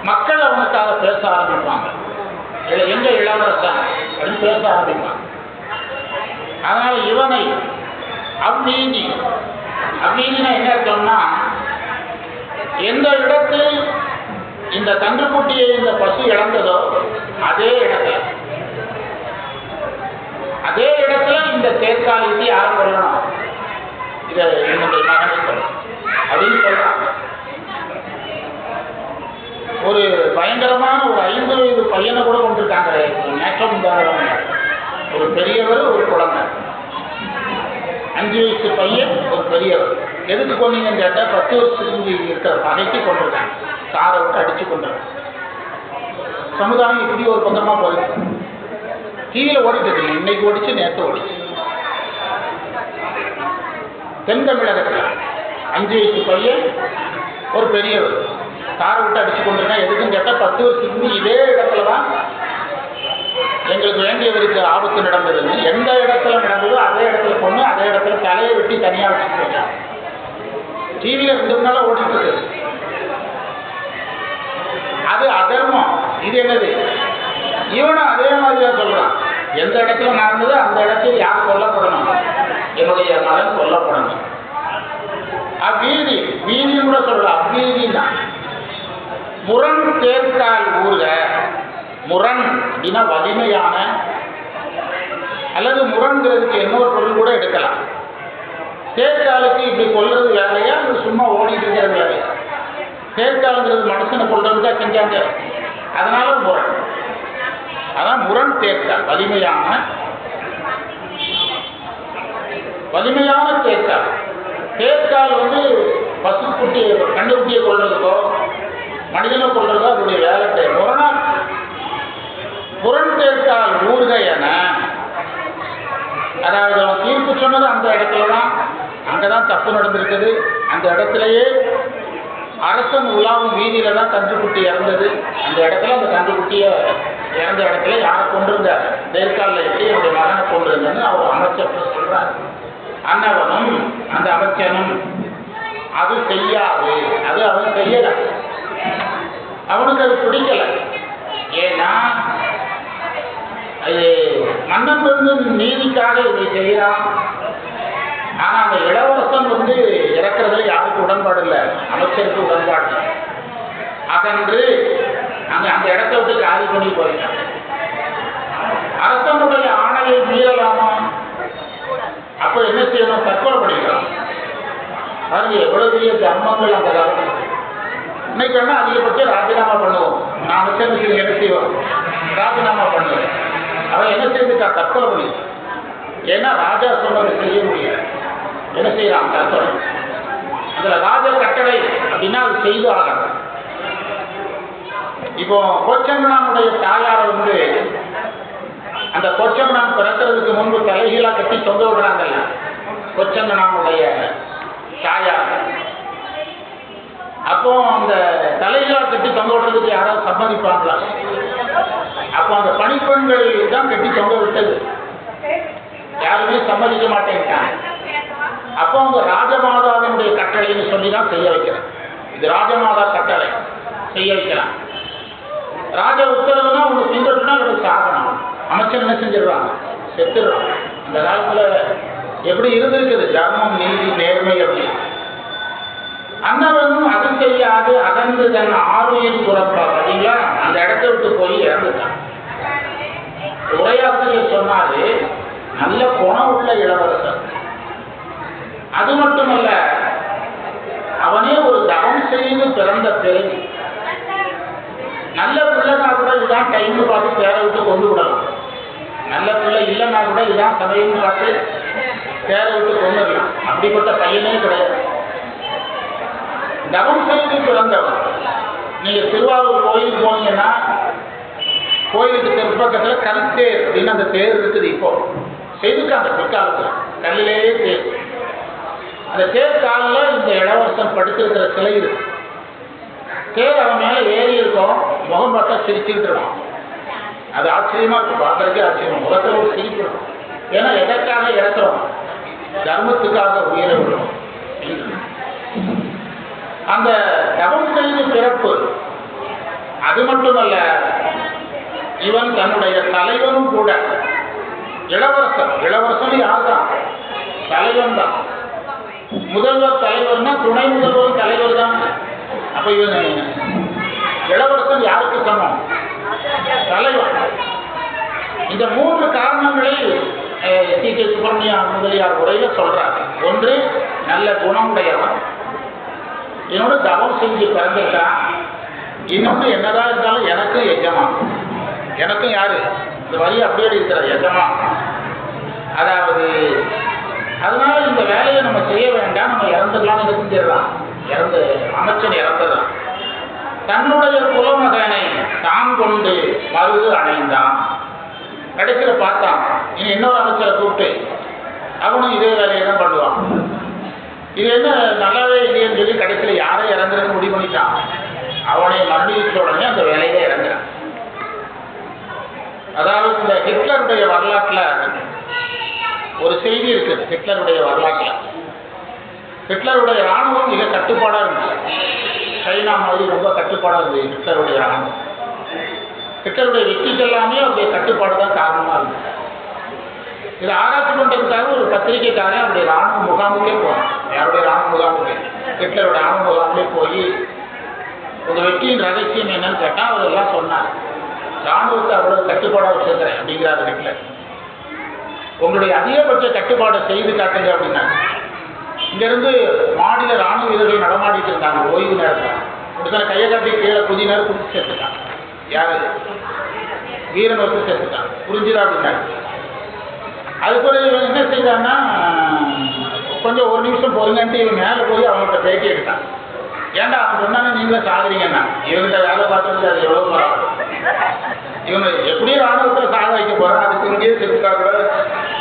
மக்கள் அவனுக்காக பேச ஆரம்பிப்பாங்க. எங்க இளவரசன் அப்படின்னு பேச ஆரம்பிப்பாங்க. அதனால இவனை. அவ்வீதி, அவ்வீதினா என்ன அர்த்தம்னா எந்த இடத்தில் இந்த கன்றுக்குட்டியை இந்த பசு இழந்ததோ அதே இடத்துல இந்த தேர்காலிக்கு யாரும் சொல்லணும்? இதை என்னுடைய மகனை சொல்லணும் அப்படின்னு சொல்றாங்க. ஒரு பயங்கரமான ஒரு 5 வயது பையனை கூட கொண்டிருக்காங்க. நேற்றம் ஒரு பெரியவர், ஒரு குழந்தை. 5 வயசு பையன், ஒரு பெரியவர். எதுக்கு கொண்டீங்கன்னு கேட்டால் 10 வருஷத்துக்கு இருக்கிற பகைக்கு கொண்டிருக்காங்க. காரை விட்டு அடிச்சு கொண்டிருக்காங்க. சமுதாயம் இப்படி ஒரு பக்கமா போயிருக்கு. கீழே ஓடிட்டு இருக்கு. இன்னைக்கு ஓடிச்சு, நேற்று ஓடிச்சு. தென் தமிழகத்தில் 5 வயசு பையன், ஒரு பெரியவர் காரை விட்டு அடிச்சு கொண்டிருக்கா. எதுக்குன்னு கேட்டால் 10 வருஷத்துக்கு இதே இடத்துல தான் எங்களுக்கு வேண்டியவருக்கு ஆபத்து நடந்ததுன்னு. எந்த இடத்துல நடந்ததோ அதே இடத்துல பொண்ணு, அதே இடத்துல தலையை வெட்டி தனியாக வச்சுட்டு போயிட்டாங்க. டிவியில் 2 நாளாக ஓடிட்டு இருக்கு. அது அதர்மம். இது என்னது? இவனும் அதே மாதிரி தான் சொல்றான். எந்த இடத்துல நடந்ததோ அந்த இடத்துல யார் கொல்லப்படணும்? என்னுடைய மகன் கொல்லப்படணும். அவ்வீதி, வீதியும் கூட சொல்றான். அவ்வீதினா முரண் தேர்கால் ஊர்க. முரண் அப்படின்னா வலிமையான, அல்லது முரண்கிறதுக்கு இன்னொரு பொருள் கூட எடுக்கலாம். தேர்காலுக்கு இப்படி கொள்றது வேலையா, அது சும்மா ஓடிட்டு இருக்கிறது வேலையா? தேர்காலுங்கிறது மனுஷனை கொள்றதுக்கு தான் செஞ்சாங்க. அதனால முரண். அதான் முரண் தேர்கால். வலிமையான தேர்கால். தேர்கால் பசுக்குட்டி கண்ணுக்குட்டியை கொள்றதுக்கோ மனிதனை கொள்றதோ அதனுடைய வேலை. முரண் தேர்கால் ஊர்க என, அதாவது அவன் தீர்ப்பு சொன்னது அந்த இடத்துல தான், அங்கதான் தப்பு நடந்திருக்குது. அந்த இடத்துலயே அரசன் உலாவும் வீதியில தான் கன்றுக்குட்டி இறந்தது. அந்த இடத்துல அந்த கன்றுக்குட்டிய இறந்த இடத்துல யாரை கொண்டிருந்தார்? தேர்காலில் எப்படி என்னுடைய மகனை கொண்டிருந்தேன்னு அவர் அமைச்சர் சொல்றார். அன்னவனும் அந்த அமைச்சனும் அது செய்யாது. அது அவன் செய்யல. அவனுக்கு அது பிடிக்கல. ஏன்னா அது மன்னன் நீதிக்காக இதை செய்யறான். ஆனா அந்த இளவரசன் இறக்குறதுல யாருக்கு உடன்பாடு இல்லை, அமைச்சருக்கு உடன்பாடு இல்லை. அதன்று அந்த இடத்த விட்டு காலி பண்ணி போயிட்டான். அரசனுடைய ஆணையை மீறலாமா? அப்ப என்ன செய்யணும்? தற்கொலை பண்ணிக்கலாம். பாருங்க எவ்வளவு பெரிய தர்மங்கள் அந்த காலத்தில். இன்னைக்கு வேணா அதிகபட்சம் ராஜினாமா பண்ணுவோம். நான் அமைச்சர் என்ன செய்வோம், ராஜினாமா பண்ணுவேன். அவன் என்ன செய்துட்டா, தற்கொலை முடியும். ஏன்னா ராஜா சொன்னதை செய்ய முடியல. என்ன செய்யறான், தற்கொலை. அதுல ராஜ கட்டளை அப்படின்னா அது செய்து ஆகணும். இப்போ கோச்சங்கனானுடைய தாயார் வந்து அந்த கோச்சங்கனான் பிறக்கிறதுக்கு முன்பு தலைகீழா கட்டி தொங்க விடுறாங்கல்ல, கோச்சங்கனானுடைய தாயார். அப்போ அந்த தலைகீழா கட்டி தொங்க விடுறதுக்கு யாராவது சம்மதிப்பாங்களா? அப்போ அந்த பணிப்பெண்கள் தான் கட்டி தொங்க விட்டது, யாருமே சம்மதிக்க மாட்டேங்கிறாங்க. அப்போ அவங்க ராஜமாதாவினுடைய கட்டளைன்னு சொல்லி தான் செய்ய வைக்கிறான். இது ராஜமாதா கட்டளை, செய்ய வைக்கிறான். ராஜ உத்தரவுனா அவங்க பின்பற்றினா அவங்களுக்கு சாகணும். அமைச்சர் என்ன செஞ்சிடுறாங்க, செத்துடுறாங்க. அந்த காலத்துல எப்படி இருந்திருக்குது தர்மம், நீதி, நேர்மை அப்படி. அன்னவனும் அது செய்யாது அகன்று தன் ஆறுயிர் துறப்பார். அப்படிங்களா, அந்த இடத்த விட்டு போய் இறந்துட்டான். உரையாசிரியர் சொன்னாரு, நல்ல குணம் உள்ள இளவரசர். அது மட்டுமல்ல, அவனே ஒரு தவம் செய்து பிறந்த பிறகு நல்ல பிள்ளைனா கூட இதுதான் டைம்னு பார்த்து பேரை விட்டு கொண்டு விடலாம். நல்ல பிள்ளை இல்லைன்னா கூட இதுதான் சமயம்னு பார்த்து பேரை விட்டு கொண்டுடலாம். அப்படிப்பட்ட பையனே கிடையாது. தவம் செய்து பிறந்தவன். நீங்க திருவாரூர் கோயிலுக்கு போனீங்கன்னா கோயிலுக்கு தெற்பக்கத்தில் கல்தேர் அப்படின்னு அந்த தேர் இருக்குது. இப்போ செய்துக்காங்க பிற்காலத்தில் கல்லிலேயே தேர். அந்த தேர் காலில் இந்த இளவரசன் படுத்திருக்கிற சிலை இருக்கு. தேர் அவன் மேலே ஏறி இருக்கும், முகம் பார்த்தா சிரிச்சுட்டு இருக்கும். அது ஆச்சரியமா இருக்கும், பார்க்கறதுக்கே ஆச்சரியம். முகத்தில் ஒரு சிரிப்பு இருக்கும். ஏன்னா எதற்காக இறக்குறோம், தர்மத்துக்காக உயிரை விடுறோம். அந்த தவம் செய்து பிறப்பு. அது மட்டுமல்ல, இவன் தன்னுடைய தலைவனும் கூட இளவரசன். இளவரசன் யார் தான், தலைவன் தான். முதல்வர் தலைவர்னா துணை முதல்வர் தலைவர் தான். அப்ப இவன் இளவரசன் யாருக்கு சமம், தலைவன். இந்த மூன்று காரணங்களை சி.கே. சுப்பிரமணிய முதலியார் உரையில சொல்றார். ஒன்று, நல்ல குணமுடையவன். என்னோட தவம் செஞ்சு பிறந்துட்டான். இன்னொன்று, என்னதான் இருந்தாலும் எனக்கும் எஜமான். எனக்கும் யாரு, இந்த வரி அப்படியே இருக்கிற எஜமான். அதாவது அதனால இந்த வேலையை நம்ம செய்ய வேண்டாம், நம்ம இறந்துடலாம், செஞ்சிடலாம். இறந்து அமைச்சன் இறந்துடலாம். தன்னுடைய குலமகனை தான் கொண்டு மருது அணைந்தான். கடைசியில் பார்த்தான், இனி இன்னொரு அமைச்சரை கூப்பிட்டு அவனும் இதே வேலையை தான் பண்ணுவான். இது என்ன நல்லாவே இல்லைன்னு சொல்லி கடைசியில் யாரை இறங்குறதுன்னு முடிவு பண்ணிட்டான். அவனை மரணிச்ச உடனே அந்த வேலையில இறங்குறான். அதாவது இந்த ஹிட்லருடைய வரலாற்றில் ஒரு செய்தி இருக்குது. ஹிட்லருடைய வரலாற்றில் ஹிட்லருடைய இராணுவம் மிக கட்டுப்பாடாக இருந்துச்சு. சைனா மாதிரி ரொம்ப கட்டுப்பாடாக இருந்தது ஹிட்லருடைய இராணுவம். ஹிட்லருடைய வெற்றிக்கு எல்லாமே அவருடைய கட்டுப்பாடு தான் காரணமாக இருந்துச்சு. இதை ஆராய்ச்சி பண்ணுறதுக்காக ஒரு பத்திரிகைக்காரன் அவருடைய இராணுவ முகாமுக்கே போனான். யாருடைய இராணுவ முகாமுக்கு, ஹிட்லருடைய இராணுவ முகாமுக்கே போய் உங்கள் வெற்றியின் ரகசியம் என்னன்னு கேட்டால் அவர் எல்லாம் சொன்னார். இராணுவத்தை அவ்வளவு கட்டுப்பாடாக வச்சிருக்கிறேன் அப்படிங்கிறார் ஹிட்லர். உங்களுடைய அதிகபட்ச கட்டுப்பாடை செய்து காட்டுங்க அப்படின்னா, இங்கேருந்து மாநில இராணுவ வீரர்கள் நடமாடிட்டு இருந்தாங்க ஓய்வு நேரத்தில். இப்படித்தான கையை காட்டி கீழே குதி நேரம் குடிச்சு சேர்த்துட்டான். யாரு, வீரன் வந்து சேர்த்துட்டான். புரிஞ்சுதா அப்படின்னா, அதுக்கு இவன் என்ன செய்தான்னா, கொஞ்சம் ஒரு நிமிஷம் பொறுங்கன்ட்டு இவன் மேலே போய் அவங்கள்ட்ட பேட்டி எடுத்தான். ஏன்டா அவன் சொன்னாங்க நீங்களே சாகுறீங்கன்னா, இவங்கிட்ட வேலை பார்த்துட்டு அது எவ்வளோ பரவாயில்ல. இவங்க எப்படியும் ராணுவத்தில் சாக வைக்க போகிறான், அதுக்கு இங்கேயே செத்துக்காக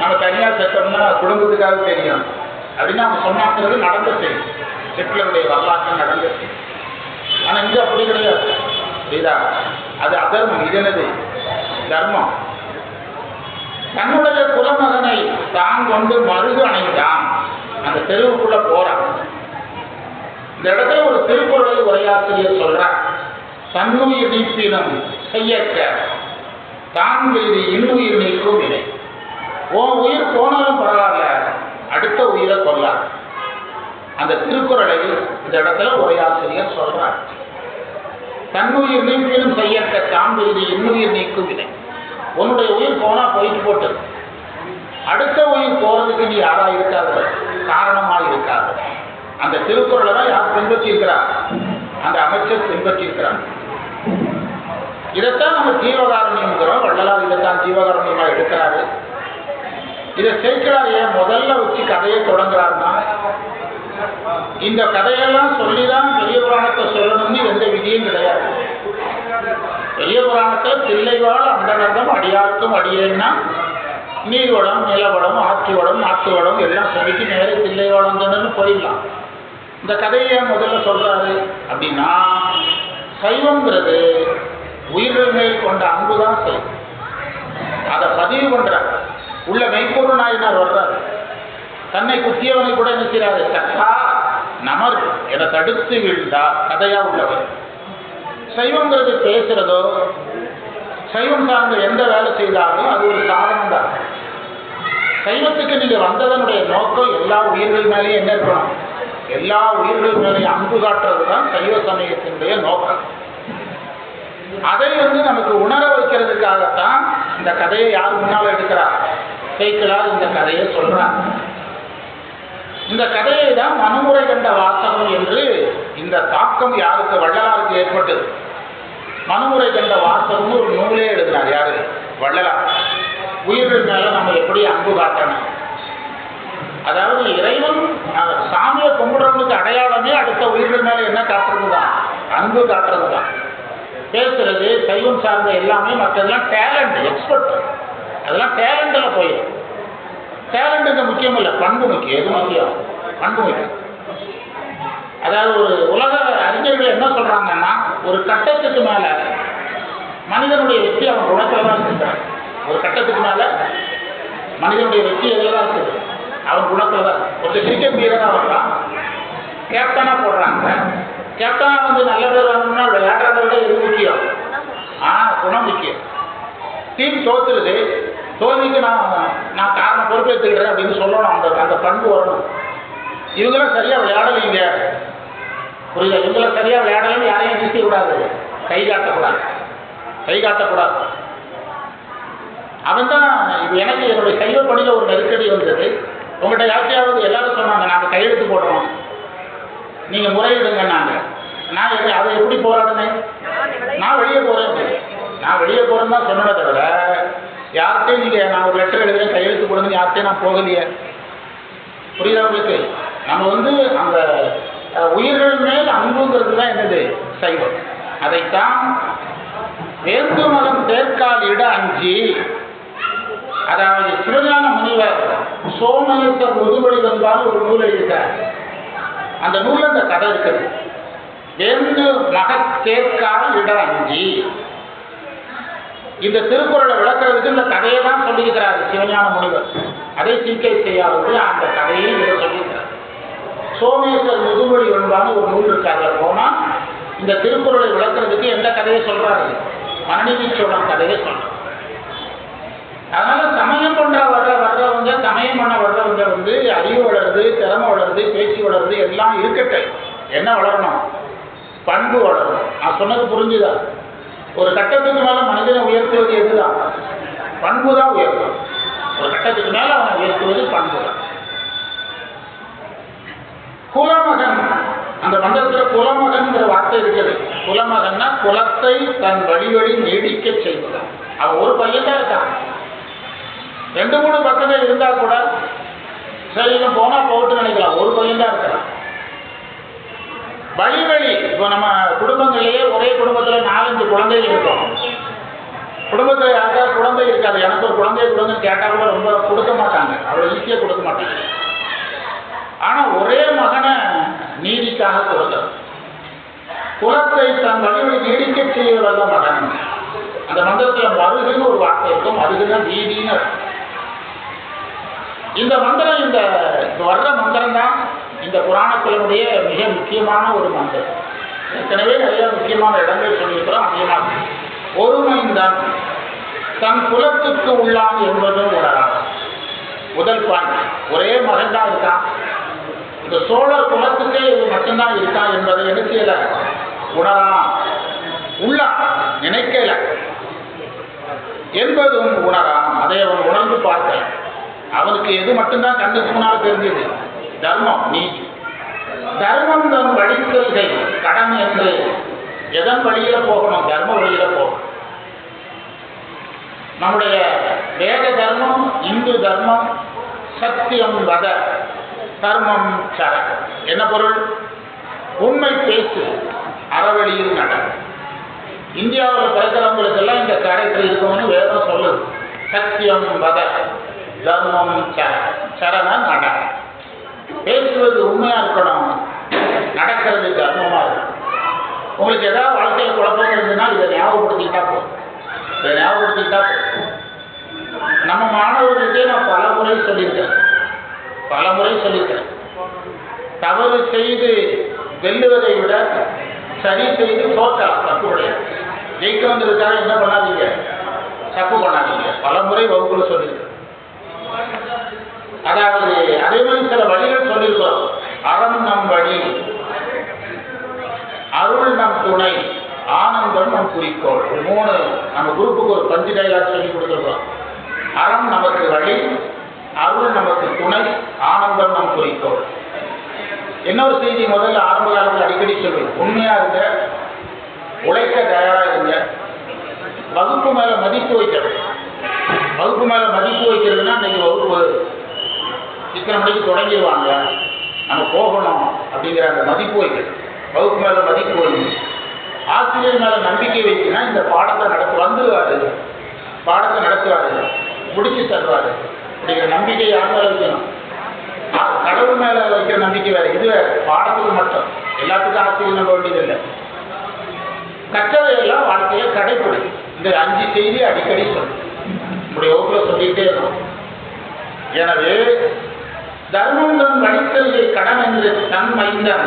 நம்ம தனியாக செத்தோம்னா குடும்பத்துக்காக தெரியும் அப்படின்னு அவங்க சொன்னாங்கிறது நடந்த செய்யும். ஹிட்லருடைய வரலாற்று நடந்த செய்யும். ஆனால் இங்கே அப்படி கிடையாது. புரியுதா, அது அதர்மம், இது என்னது தர்மம். தன்னுடைய குலமகனை தான் கொண்டு மருது அணைந்தான். அந்த தெருவுக்குள்ள போறான். இந்த இடத்துல ஒரு திருக்குறளை உரையாசிரியர் சொல்றார். தன்னுயிர் நீப்பினும் செய்யற்க தான் எழுதி இன்னுயிர் நீக்கும் வினை. உன் உயிர் போனாலும் பரவாயில்ல, அடுத்த உயிரை கொள்ளார். அந்த திருக்குறளை இந்த இடத்துல உரையாசிரியர் சொல்றார். தன்னுயிர் நீப்பினும் செய்யற்க தான் எழுதி இன்னுயிர் நீக்கும் வினை. உன்னுடைய உயிர் போனா போயிட்டு போட்டு, அடுத்த உயிர் போறதுக்கு நீ யாரா இருக்காது, காரணமாக இருக்காது. அந்த திருக்குறளை தான் யார் பின்பற்றியிருக்கிறார்? அந்த அமைச்சர் பின்பற்றியிருக்கிறார். இதைத்தான் நம்ம ஜீவகாருண்யம்ங்கிறோம். வள்ளலார் இதைத்தான் ஜீவகாருண்யமா எடுக்கிறாரு. இதை சேர்க்கிறார். ஏன் முதல்ல வச்சு கதையை தொடங்குறாருன்னா, இந்த கதையெல்லாம் சொல்லிதான் பெரிய புராணத்தை சொல்லணும்னு எந்த விதியும் கிடையாது. பெரிய புராணத்தில் தில்லைவாழ் அண்டனர்தம் அடியார்க்கும் அடியேன்னா நீர்வளம், நிலவளம், ஆற்று வளம், நாட்டு வளம் எல்லாம் சொல்லிட்டு நேரே தில்லைவாழ் அண்டனர்னு போயிடலாம். இந்த கதையை முதல்ல சொல்றாரு அப்படின்னா, சைவங்கிறது உயிர்கள் மேல் கொண்ட அன்பு தான் சைவம். அதை பதிவு பண்றார். உள்ள மெய்ப்பொருள் நாயனார் வர்றாரு. தன்னை குத்தியவனை கூட நிற்கிறாரு. தக்கா நமர் என தடுத்து வீழ்ந்தா கதையா உள்ளவர். சைவங்கிறது பேசுறதோ சைவம் சார்ந்த எந்த வேலை செய்தாலும் அது ஒரு சாதனம் தான். சைவத்துக்கு நீங்க வந்ததனுடைய நோக்கம் எல்லா உயிர்கள் மேலேயும் என்ன இருக்கணும்? எல்லா உயிர்கள் மேலேயும் அன்பு காட்டுறது தான் சைவ சமயத்தினுடைய நோக்கம். அதை நமக்கு உணர வைக்கிறதுக்காகத்தான் இந்த கதையை யார் முன்னால் எடுக்கிறார்? சேக்கிழார் இந்த கதையை சொல்றார். இந்த கதையை தான் மனுமுறை கண்ட வாசகம் என்று இந்த தாக்கம் யாருக்கு? வள்ளலாருக்கு ஏற்பட்டது. மனுமுறை கண்ட வாசகம் ஒரு நூலே எழுதினார். யாரு? வள்ளலார். உயிர்கள் மேல நம்ம எப்படி அன்பு காட்டணும், அதாவது இறைவன் சாமியை கும்பிடுறவங்களுக்கு அடையாளமே அடுத்த உயிர்கள் மேல என்ன காட்டுறது தான்? அன்பு காட்டுறது தான். பேசுறது சைவம் சார்ந்த எல்லாமே மற்றதெல்லாம் டேலண்ட், எக்ஸ்பர்ட். அதெல்லாம் டேலண்டில் போயிடும். டேலண்ட்டுங்க முக்கியம் இல்லை, பண்பு முக்கியம். எது முக்கியம்? பண்பு முக்கியம். அதாவது ஒரு உலக அறிஞர்கள் என்ன சொல்றாங்கன்னா, ஒரு கட்டத்துக்கு மேல மனிதனுடைய வெற்றி அவன் குணத்துல தான் இருக்கிறான். ஒரு கட்டத்துக்கு மேல மனிதனுடைய வெற்றி எதில் தான் இருக்குது? அவன் குணத்துல தான். ஒரு கிரிக்கெட் வீரராக வர்றான், கேப்டனா போடுறாங்க. கேப்டனா நல்ல பேர் வரணும்னா விளையாடுறத விட எது முக்கியம்? குணம் முக்கியம். டீம் தோத்துருது, தோல்விக்கு நான் காரணம் பொறுப்பேற்றுக்கிறேன் அப்படின்னு சொல்லணும். அந்த பண்பு வரணும். இவங்களும் சரியா விளையாடலைங்க, புரியுதா? இவங்களும் சரியா விளையாடலன்னு யாரையும் நிறுத்தி விடாது, கை காட்டக்கூடாது, கை காட்டக்கூடாது. அவன் தான் இது. எனக்கு என்னுடைய சைவ பணியில் ஒரு நெருக்கடி வந்தது. உங்கள்கிட்ட யார்த்தையாவது எல்லாரும் சொன்னாங்க, நாங்கள் கையெழுத்து போடுறோம், நீங்கள் முறையிடுங்க. நான் அதை எப்படி போராடினேன்? நான் வெளியே போகிறேன், நான் வெளியே போகிறேன்னு தான் சொன்னதை தவிர யார்கிட்டையும் நீங்கள் நான் ஒரு லெட்டர் எழுதுறேன் கையெழுத்து போடுங்கன்னு யார்கிட்டையும் நான் போகலையே. புரியுதா உங்களுக்கு? நம்ம அந்த உயிர்கள் மேல் அன்புங்கிறது தான் என்னது? சைவம். அதைத்தான் வேந்து மலம் தேர்கால் இட அஞ்சி, அதாவது சிவஞான முனிவர் சோமேஸ்வர் முதுமொழி வந்தாலும் ஒரு நூல் எழுதிட்டார். அந்த நூல் அந்த கதை இருக்குது. வேந்து மகத்தேர்கால் இட அஞ்சி. இந்த திருக்குறளை விளக்குறதுக்கு இந்த கதையை தான் சொல்லியிருக்கிறார் சிவஞான முனிவர். அதை சீக்கை செய்யாதது அந்த கதையை இதை சொல்லியிருக்கிறார். சோமேஸ்வர் முதுமொழி வந்தாலும் ஒரு நூல் இருக்காங்க. போனால் இந்த திருக்குறளை விளக்குறதுக்கு எந்த கதையை சொல்றாரு? மனுநீதி சோழன் கதையை சொல்றாரு. அதனால சமயம் கொண்ட வர்றவங்க, சமயம் பண்ண வர்றவங்க அறிவு வளருது, திறமை வளருது, பேச்சு வளருது, எல்லாம் இருக்கட்டும். என்ன வளரணும்? பண்பு வளரணும். நான் சொன்னது புரிஞ்சுதா? ஒரு கட்டத்துக்கு மேல மனிதனை உயர்த்துவது எதுதான்? பண்பு தான் உயர்த்தும். ஒரு கட்டத்துக்கு மேல அவனை உயர்த்துவது பண்பு தான். குலமகன், அந்த மந்திரத்துல குலமகன்கிற வார்த்தை இருக்குது. குலமகன்னா குலத்தை தன் வழி நீடிக்க செய்வது. அவன் ஒரு பையன் தான் இருக்கான். 2-3 பசங்க இருந்தா கூட சரி போனா போட்டு நினைக்கலாம். ஒரு பையன் தான் இருக்கிறான். வழி இப்போ நம்ம குடும்பங்களிலேயே ஒரே குடும்பத்துல 4-5 குழந்தைகள் இருக்கும். குடும்பத்துல யாருக்காவது குழந்தை இருக்காது, எனக்கு ஒரு குழந்தைய கொடுங்கன்னு கேட்டா கூட ரொம்ப கொடுக்க மாட்டாங்க, அவ்வளவு ஈஸியா கொடுக்க மாட்டாங்க. ஆனா ஒரே மகனை நீதிக்காக கொடுத்தார். குலத்தை தன் வழிவழி நீடிக்க செய்வதல்ல மகன். அந்த மந்திரத்துல மருகுன்னு ஒரு வார்த்தை இருக்கும். மருகுன்னா நீதின்னு. இந்த மந்திரம், இந்த வர்ற மந்திரம் தான் இந்த புராணத்தினுடைய மிக முக்கியமான ஒரு மந்திரம். ஏற்கனவே நிறைய முக்கியமான இடங்கள் சொல்லியிருக்கிறோம். அதிகமாக ஒருமைந்தான் தன் குலத்துக்கு உள்ளான் என்பதும் உணரான். முதல் பாயிண்ட், ஒரே மகன் தான் இருக்கான். இந்த சோழர் குலத்துக்கே இது மட்டும்தான் இருக்கான் என்பதை என்ன செய்யல? உணரான். உள்ளான், நினைக்கல என்பதும் உணரான். அதை அவன் உணர்ந்து பார்க்கல. அவனுக்கு எது மட்டும்தான் கண்ணுக்கு முன்னால் தெரிஞ்சது? தர்மம், நீதி. தர்மம் தன் வழிக்கொள்கை கடன் என்று எதன் வழியில போகணும்? தர்ம வழியில போகணும். நம்முடைய வேத தர்மம், இந்து தர்மம், சத்தியம் வத, தர்மம் சர. என்ன பொருள்? உண்மை பேசு, அறவழியில் நட. இந்தியாவில் பிறக்கிறவங்களுக்கெல்லாம் இந்த கேரக்டர் இருக்கணும்னு வேதம் சொல்லுது. சத்தியம் வத, தர்மம் சர. சரண நட. பேசுவது உண்மையா இருக்கணும், நடக்கிறது தர்மமா இருக்கணும். உங்களுக்கு ஏதாவது வாழ்க்கையில் குழப்பம் இருந்ததுன்னா இதை ஞாபகப்படுத்திக்கிட்டா போதும். இதை ஞாபகப்படுத்திக்கிட்டா போதும். நம்ம மாணவர்களுக்கே நான் பல முறை சொல்லியிருக்கிறேன். தவறு செய்து வெல்லுவதை விட சரி செய்து தோற்கலாம். தப்பு கிடையாது. ஜெயிக்க வந்ததுக்காக என்ன பண்ணாதீங்க, தப்பு பண்ணாதீங்க. பல முறை வகுப்புல சொல்லியிருக்கேன். அதாவது அதே மாதிரி சில வழிகள் சொல்லியிருக்கிறோம். அறம் நம் வழி, அருள் நம் துணை, ஆனந்தம் நம் குறிக்கோள். 3 நம்ம குரூப்புக்கு ஒரு 5 டைலாக் சொல்லி கொடுத்துருக்கோம். அறம் நமக்கு வழி, அருள் நமக்கு துணை, ஆனந்தம் நம் குறிக்கோள். இன்னொரு செய்தி முதல்ல ஆரம்ப காலத்தில் அடிக்கடி சொல்லுவோம். உண்மையா இருங்க, உழைக்க தயாரா இருங்க, வகுப்பு மேல மதிப்பு வைக்கிறது. வகுப்பு மேல மதிப்பு வைக்கிறதுனா இன்னைக்கு வகுப்பு இத்தனை மணிக்கு தொடங்கிடுவாங்க, நம்ம போகணும் அப்படிங்கிற அந்த மதிப்பு வைக்கிறது. வகுப்பு மேல மதிப்பு வைக்கணும். ஆசிரியர் மேல நம்பிக்கை வைக்கினா இந்த பாடத்தை வந்துடுவாரு, பாடத்தை நடத்துவாரு, முடிச்சு தருவாரு அப்படிங்கிற நம்பிக்கை யார் மேல வைக்கணும்? கடவுள் மேல வைக்கிற நம்பிக்கை வேற. இது வேற. பாடத்துக்கு மட்டும், எல்லாத்துக்கும் ஆசிரியர் நம்ப வேண்டியதில்லை. கற்றவையெல்லாம் வாழ்க்கையை கடைப்பிடி. இந்த 5 செய்தி அடிக்கடி சொல்லு, நம்முடைய வகுப்புல சொல்லிக்கிட்டே இருக்கும். எனவே தர்மந்தன் வழிக்கல்கை கடன் என்று தன் மைந்தன்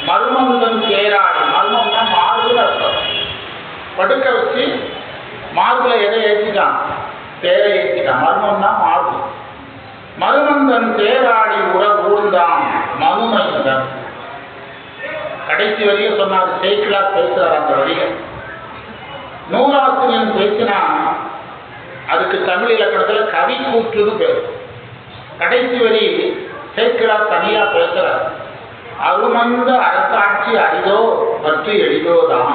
மர்மந்தன் கேராடி. மர்மம்னா மார்புல அர்த்தம். படுக்க வச்சு மார்புல எதை ஏற்றிட்டான்? பேரை ஏற்றிட்டான். மர்மம்னா மார்பு. மருமந்தன் தேராடி உற ஊர்ந்தான் மனுமைந்தன். கடைசி வழிய சொன்னார். சேக்கிழார் பேசுறார் அந்த வழியை. நூலாசிரியன் பேசினா அதுக்கு தமிழ் இலக்கணத்துல கவி கூற்றுன்னு பேர். கடைசி வரி சேக்கிழார் தனியா பேசுறார். அருமந்த அரசாட்சி அரிதோ பற்றி எளிதோதான்.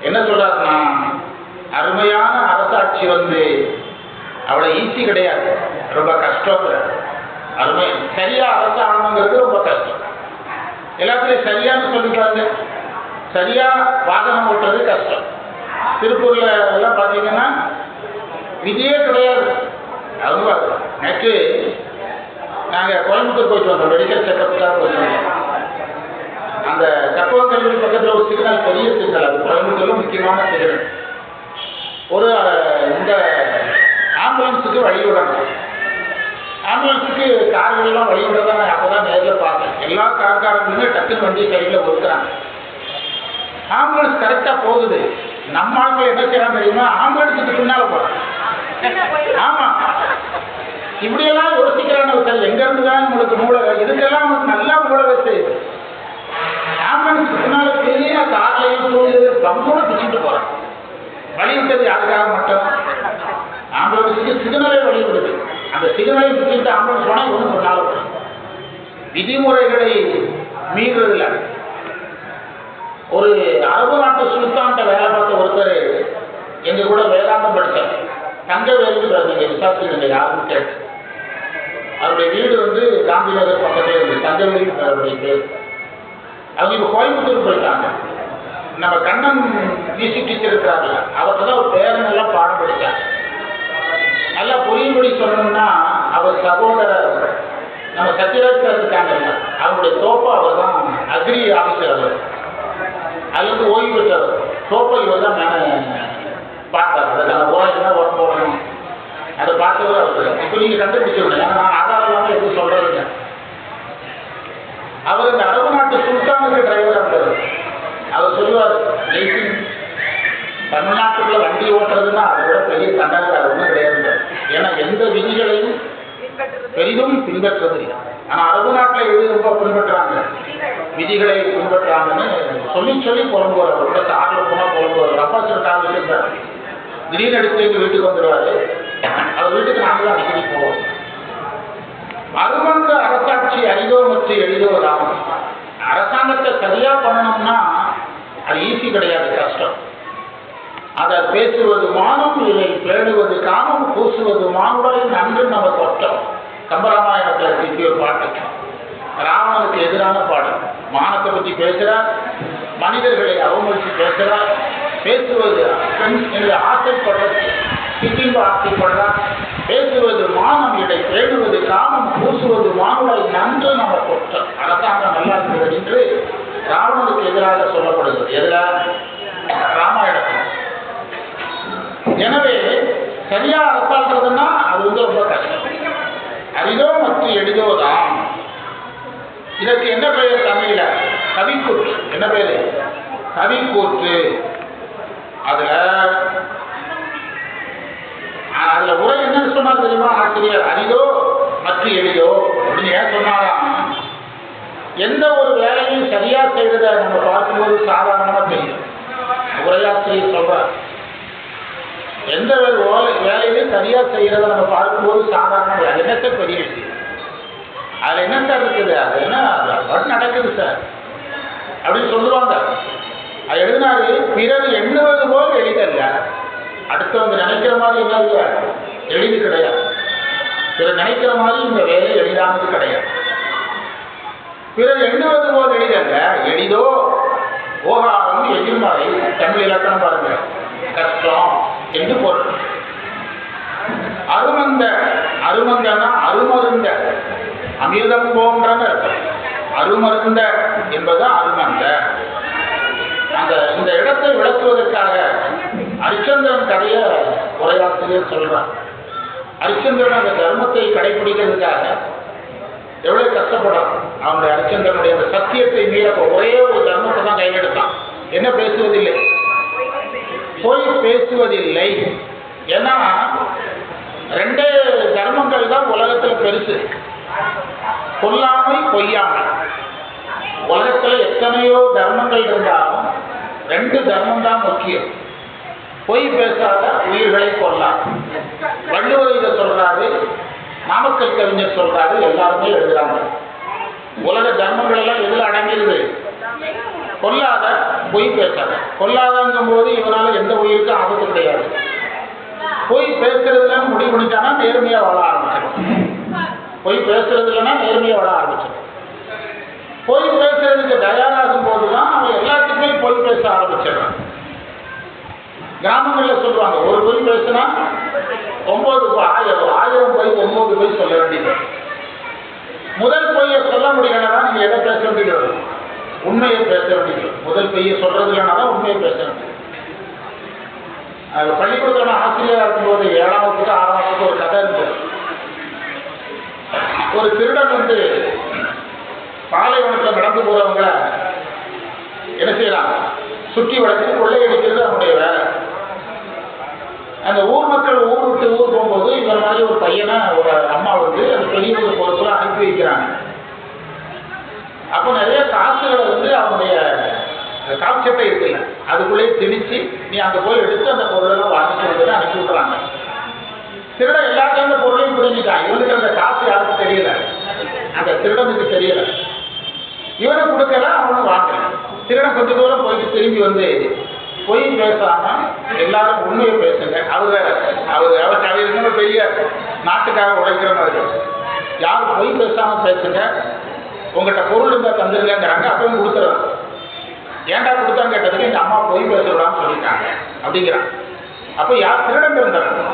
என்ன சொல்றாருன்னா, அருமையான அரசாட்சி அவ்வளோ ஈஸி கிடையாது, ரொம்ப கஷ்டம். அருமை சரியா அரசாங்கங்கிறது ரொம்ப கஷ்டம். எல்லாத்துலேயும் சரியான்னு சொல்லிப்பாங்க. சரியா வாகனம் ஓட்டுறது கஷ்டம். திருப்பூர்ல எல்லாம் பார்த்தீங்கன்னா விதியே கிடையாது. அவங்க நேற்று நாங்கள் கோயம்புத்தூர் போயிட்டு வந்தோம், மெடிக்கல் செக்கப்புக்காக போயிட்டு வந்தோம். அந்த கற்பகம் கல்லூரி பக்கத்தில் ஒரு சிக்னல், பெரிய சிக்னல், அது கோயம்புத்தூர்ல முக்கியமான சிக்னல். ஒரு இந்த ஆம்புலன்ஸுக்கு வழி விடணும். ஆம்புலன்ஸுக்கு கார்கள்லாம் வழி விடதான் நான் அப்போ தான் நேரில் பார்த்தேன். எல்லா கார்காரங்களுமே டக்குன்னு வண்டி சைடில் ஒதுக்குறாங்க. ஆம்புலன்ஸ் கரெக்டாக போகுது. நம்ம ஆட்கள் என்ன செய்யறாங்க தெரியுமா? ஆம்புலன்ஸுக்கு பின்னால் போகிறாங்க. ஆமாம், இப்படியெல்லாம் யோசிக்கிறாங்க. சார் எங்கேருந்து தான் உங்களுக்கு மூளை? இதுக்கெல்லாம் நல்லா மூளை வச்சு ஆம்புலன்ஸுக்கு பின்னால் பெரிய கார்லையும் தூங்குது, கம்மோட பிச்சுட்டு போகிறாங்க. வழி விட்டது யாருக்காக மட்டும்? ஆம்புலன்ஸுக்கு சிக்னலே வழி விடுது. அந்த சிக்னலை பிடிச்சிட்டு ஆம்புலன்ஸ் போனால் ஒன்றும் சொன்னாலும் விதிமுறைகளை மீறுறதில்ல. ஒரு அரபு நாட்டு சுல்தான்கிட்ட வேலை பார்த்த ஒருத்தர் எங்க கூட வேதாந்தம் படித்தார். தங்கவேலு, நீங்கள் விசாரிச்சுருங்க யாருன்னு கேட்டு. அவருடைய வீடு காந்தி நகர் பக்கத்தில் இருந்து தங்கவேலு அவருடைய பேர். அவங்க இப்போ கோயம்புத்தூர் போயிட்டாங்க. நம்ம கண்ணன் மியூசிக் டீச்சர் இருக்கிறாங்கல்ல, அவர்கிட்ட தான் ஒரு பேரன் எல்லாம் பாடம் படித்தாங்க. நல்லா புரியும்படி சொல்லணும்னா அவர் சகோதரர் நம்ம சத்யராஜ் சார் இருக்காங்கல்ல, அவருடைய தோப்பா அவர் தான் அக்ரி ஆஃபீஸர். அவர் அதுலேருந்து ஓய்வு பெற்றவர். தோப்பை இவர் தான் பார்த்தார். அதுக்கான ஓய்வுனா ஒர்க் போடணும், அதை பார்த்தவர் அவர். இப்போ நீங்கள் கண்டுபிடிச்சிருங்க, ஏன்னா நான் ஆதாரமாக எதுவும் சொல்கிறதில்ல. அவர் இந்த அரபு நாட்டு சுல்தானுக்கு டிரைவராக இருக்கார். அவர் சொல்லுவார், தமிழ்நாட்டுக்குள்ள வண்டி ஓட்டுறதுன்னா அதை விட பெரிய தண்டனை ஒன்றும் கிடையாது. ஏன்னா எந்த விதிகளையும் பெரிதும் பின்பற்றது இல்லை. ஆனால் அரபு நாட்டில் எது ரொம்ப பின்பற்றுறாங்க, விதிகளை பின்பற்றுறாங்கன்னு சொல்லி புலம்புவார். அவரோட காரில் போனால் புலம்புவார். அப்பாசர் கார் வச்சிருந்தார். திடீர்னு எடுத்து எங்கள் வீட்டுக்கு வந்துடுவார். அவர் வீட்டுக்கு நாங்கள் தான் அடிக்கடி போவோம். அருமந்த அரசாட்சி அரிதோ மற்றும் எளிதோ தான். அரசாங்கத்தை சரியா பண்ணணும்னா அது ஈஸி கிடையாது, கஷ்டம். அதை பேசுவது மானம், இதை பேணுவது காமம், பூசுவது மானுடலை நன்று நம்ம தொட்டோம். கம்பராமாயணத்தில் திருப்பி ஒரு பாட்டு, ராவணனுக்கு எதிரான பாடல். மானத்தை பற்றி பேசுகிறார், மனிதர்களை அவமதித்து பேசுகிறார், பேசுவது பெண் என்று ஆசைப்படுறது சிற்றின்ப ஆசைப்படுறார், பேசுவது மானம், இடை பேணுவது காமம், பூசுவது மானுடல் நன்று நம்ம தொட்டோம். அரசாங்கம் நல்லா இருக்கிறது என்று ராவணனுக்கு எதிராக சொல்லப்படுகிறது. எதிராக ராமாயணத்தில். எனவே சரியா அரசாங்கிறதுனா அது ரொம்ப கஷ்டம். அரிதோ மற்றும் எளிதோ தான். இதற்கு என்ன பெயர் தமிழ்ல? கவிக்கூற்று. என்ன பேரு? கவிக்கூற்று. அதுல உரை என்னன்னு சொன்னா தெரியுமா ஆசிரியர்? அரிதோ மற்றும் எளிதோ அப்படின்னு ஏன் சொன்னாராம்? எந்த ஒரு வேலையும் சரியா செய்யறத நம்ம பார்க்கும்போது சாதாரணமா தெரியும். உரையாசிரியர் சொல்றார், எந்த வேலையிலும் சரியா செய்யறத நம்ம பார்க்கும்போது சாதாரண என்னத்த பெரிய விஷயம், அதுல என்ன சார் இருக்குது, அது என்ன நடக்குது சார் அப்படின்னு சொல்லுவாங்க. அது எழுதினாரு, பிறர் எண்ணுவது போல் எளிதல்ல. அடுத்தவங்க நினைக்கிற மாதிரி என்ன இல்லை, எளிது கிடையாது. பிறர் நினைக்கிற மாதிரி இந்த வேலை எளிதானது கிடையாது. பிறர் எண்ணுவது போல் எளிதல்ல, எளிதோ ஓகாரம் எதிர்மறை. தமிழ் இலக்கணம் பாருங்க, கஷ்டம் என்று பொருள். அருமந்த, அருமந்தனா அருமருந்த, அமிர்தம் போன்றன்னு இருக்கும். அருமருந்த என்பதுதான் அருமந்த. இந்த இடத்தை விளக்குவதற்காக அரிச்சந்திரன் கதையை உரையாசிரியர் சொல்றார். அரிச்சந்திரன் அந்த தர்மத்தை கடைபிடிக்கிறதுக்காக எவ்வளவு கஷ்டப்படும். அவனுடைய அரிச்சந்திரனுடைய அந்த சத்தியத்தை மீற ஒரே ஒரு தர்மத்தை தான் கையெடுத்தான். என்ன? பேசுவதில்லை, பொய் பேசுவதில்லை. ஏன்னா ரெண்டே தர்மங்கள் தான் உலகத்தில் பெருசு, கொல்லாமை பொய்யாமை. உலகத்தில் எத்தனையோ தர்மங்கள் இருந்தாலும் ரெண்டு தர்மம் தான் முக்கியம். பொய் பேசாத உயிர்களை கொல்லாம். வள்ளுவர் இதை சொல்றாரு, நாமக்கல் கவிஞர் சொல்றாரு, எல்லாருமே எழுதுறாங்க. உலக தர்மங்கள் எல்லாம் எதில் அடங்கிடுது? கொல்லாத, பொய் பேசாத. கொல்லாதங்கும் போது இவனால எந்த உயிருக்கும் ஆபத்து கிடையாது. பொய் பேசுறதுல முடிவு பண்ணிட்டானா நேர்மையா வாழ ஆரம்பிச்சிடும். பொய் பேசுறதுலன்னா நேர்மையா வாழ ஆரம்பிச்சிடும். பொய் பேசுறதுக்கு தயாராகும் போதுதான் அவன் எல்லாத்துக்குமே பொய் பேச ஆரம்பிச்சிடறான். கிராமங்களில் சொல்லுவாங்க, ஒரு பொய் பேசுனா 1000 பொய் 9 பொய் சொல்ல வேண்டியது. முதல் பொய்யை சொல்ல முடியலன்னா நீங்க எதை பேச வேண்டியது? உண்மையை பேச வேண்டியது. முதல் பொய்யை சொல்றது இல்லைன்னா உண்மையை பேச வேண்டியது. பள்ளிக்கூடத்தில் ஆசிரியராக இருக்கும்போது 7ஆம் வகுப்பு 6ஆம் வகுப்பு ஒரு கதை இருந்தது. ஒரு திருடன் பாலைவனத்தில் நடந்து போறவங்க என்ன செய்யறாங்க? சுற்றி வளைச்சு கொள்ளையடிக்கிறது அவனுடைய வேலை. அந்த ஊர் மக்கள் ஊர் விட்டு ஊர் போகும்போது இவர் மாதிரி ஒரு பையனை ஒரு அம்மா அந்த பெரிய ஒரு பொறுப்புல அனுப்பி வைக்கிறாங்க. அப்போ நிறைய காசுகளை அவனுடைய காட்சட்டை இருக்குல்ல, அதுக்குள்ளேயே திணிச்சு நீ அங்கே போய் எடுத்து அந்த பொருளெல்லாம் வாங்கிட்டு வந்து அனுப்பி விட்டுறாங்க. திருட எல்லாத்தையும் அந்த பொருளையும் புரிஞ்சுட்டான். இவனுக்கு அந்த காசு யாருக்கும் தெரியல, அந்த திருடனுக்கு தெரியல. இவனை கொடுக்கல, அவனும் வாங்கல. திருடன் கொஞ்சம் தூரம் போயிட்டு திரும்பி வந்து பொய் பேசாம எல்லாரும் உண்மையை பேசுங்க. அவர் பெரிய நாட்டுக்காக உழைக்கிற மாதிரி, யாரும் பொய் பேசாம பேசுங்க, உங்கள்கிட்ட பொருள் இருந்தால் தந்துருங்கிறாங்க. அப்பவும் கொடுத்துறாங்க. ஏன்டா கொடுத்தான்னு கேட்டதுக்கு எங்கள் அம்மா பொய் பேசுறான்னு சொல்லிட்டாங்க அப்படிங்கிறான். அப்போ யார்? திருடன் இருந்தாங்க.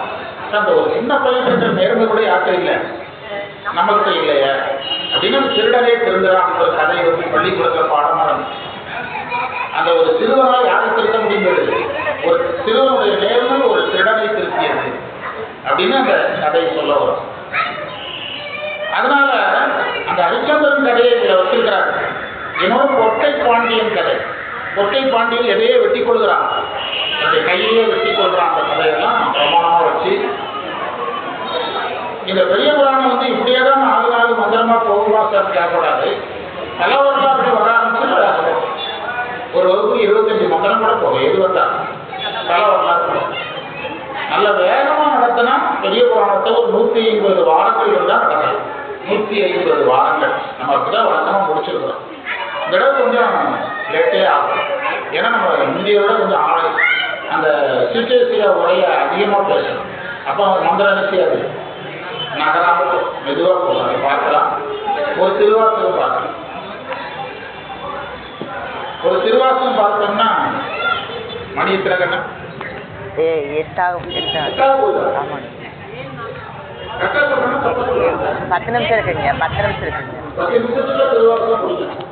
அந்த ஒரு சின்ன பையன் நேர்மை கூட யார்கிட்ட இல்லை, நம்மகிட்ட இல்லையா அப்படின்னு திருடனே திருந்துறான். ஒரு கதை பள்ளிக்கூடத்தில் பாடமாக இருந்துச்சு. அந்த ஒரு சிறுவனால் யாரை திருத்த முடிந்தது? ஒரு சிறுவனுடைய நேர்மை ஒரு திருடனை திருத்தியது அப்படின்னு அந்த கதையை சொல்ல வரும். அதனால அந்த ஹரிச்சந்திரன் கதையை இதில் வச்சிருக்கிறாங்க. இன்னொரு பொட்டை பாண்டியன் கதை. பொட்டை பாண்டியன் எதையே வெட்டி கொள்கிறான், என்னுடைய கையிலே வெட்டி கொள்கிறான். அந்த கதையெல்லாம் பிரமாணமாக வச்சு இந்த பெரிய புராணம் இப்படியே தான் 4 மந்திரமா போகுமா சார் கேட்கக்கூடாது. பல வரலாறு வர ஆரம்பிச்சு ஒரு வகுப்பு 25 மந்திரம் கூட போகும். எது வந்தால் பல வரலாறு நல்ல வேகமாக நடத்தினா பெரிய புராணத்தை ஒரு 150 வாரங்கள் இருந்தால் நடக்கலாம். 150 வாரங்கள் நம்ம அப்படிதான் வழக்கமாக முடிச்சிருக்கிறோம். இந்த தடவை கொஞ்சம் லேட்டே ஆகும். ஏன்னா நம்ம இந்தியோட கொஞ்சம் அந்த சிறுசேசிய உரையை அதிகமாக பேசணும். அப்போ மந்திர நிச்சயாது நகராமல் மெதுவாக போகும். அதை பார்க்கலாம். ஒரு திருவாசகம் பார்க்கலாம். ஒரு திருவாசகம் பார்த்தோம்னா மணி எத்தனை கண்ணா? 10 நிமிஷம் இருக்குங்க. 10 நிமிஷத்துல திருவாசகம் முடிக்கணும்.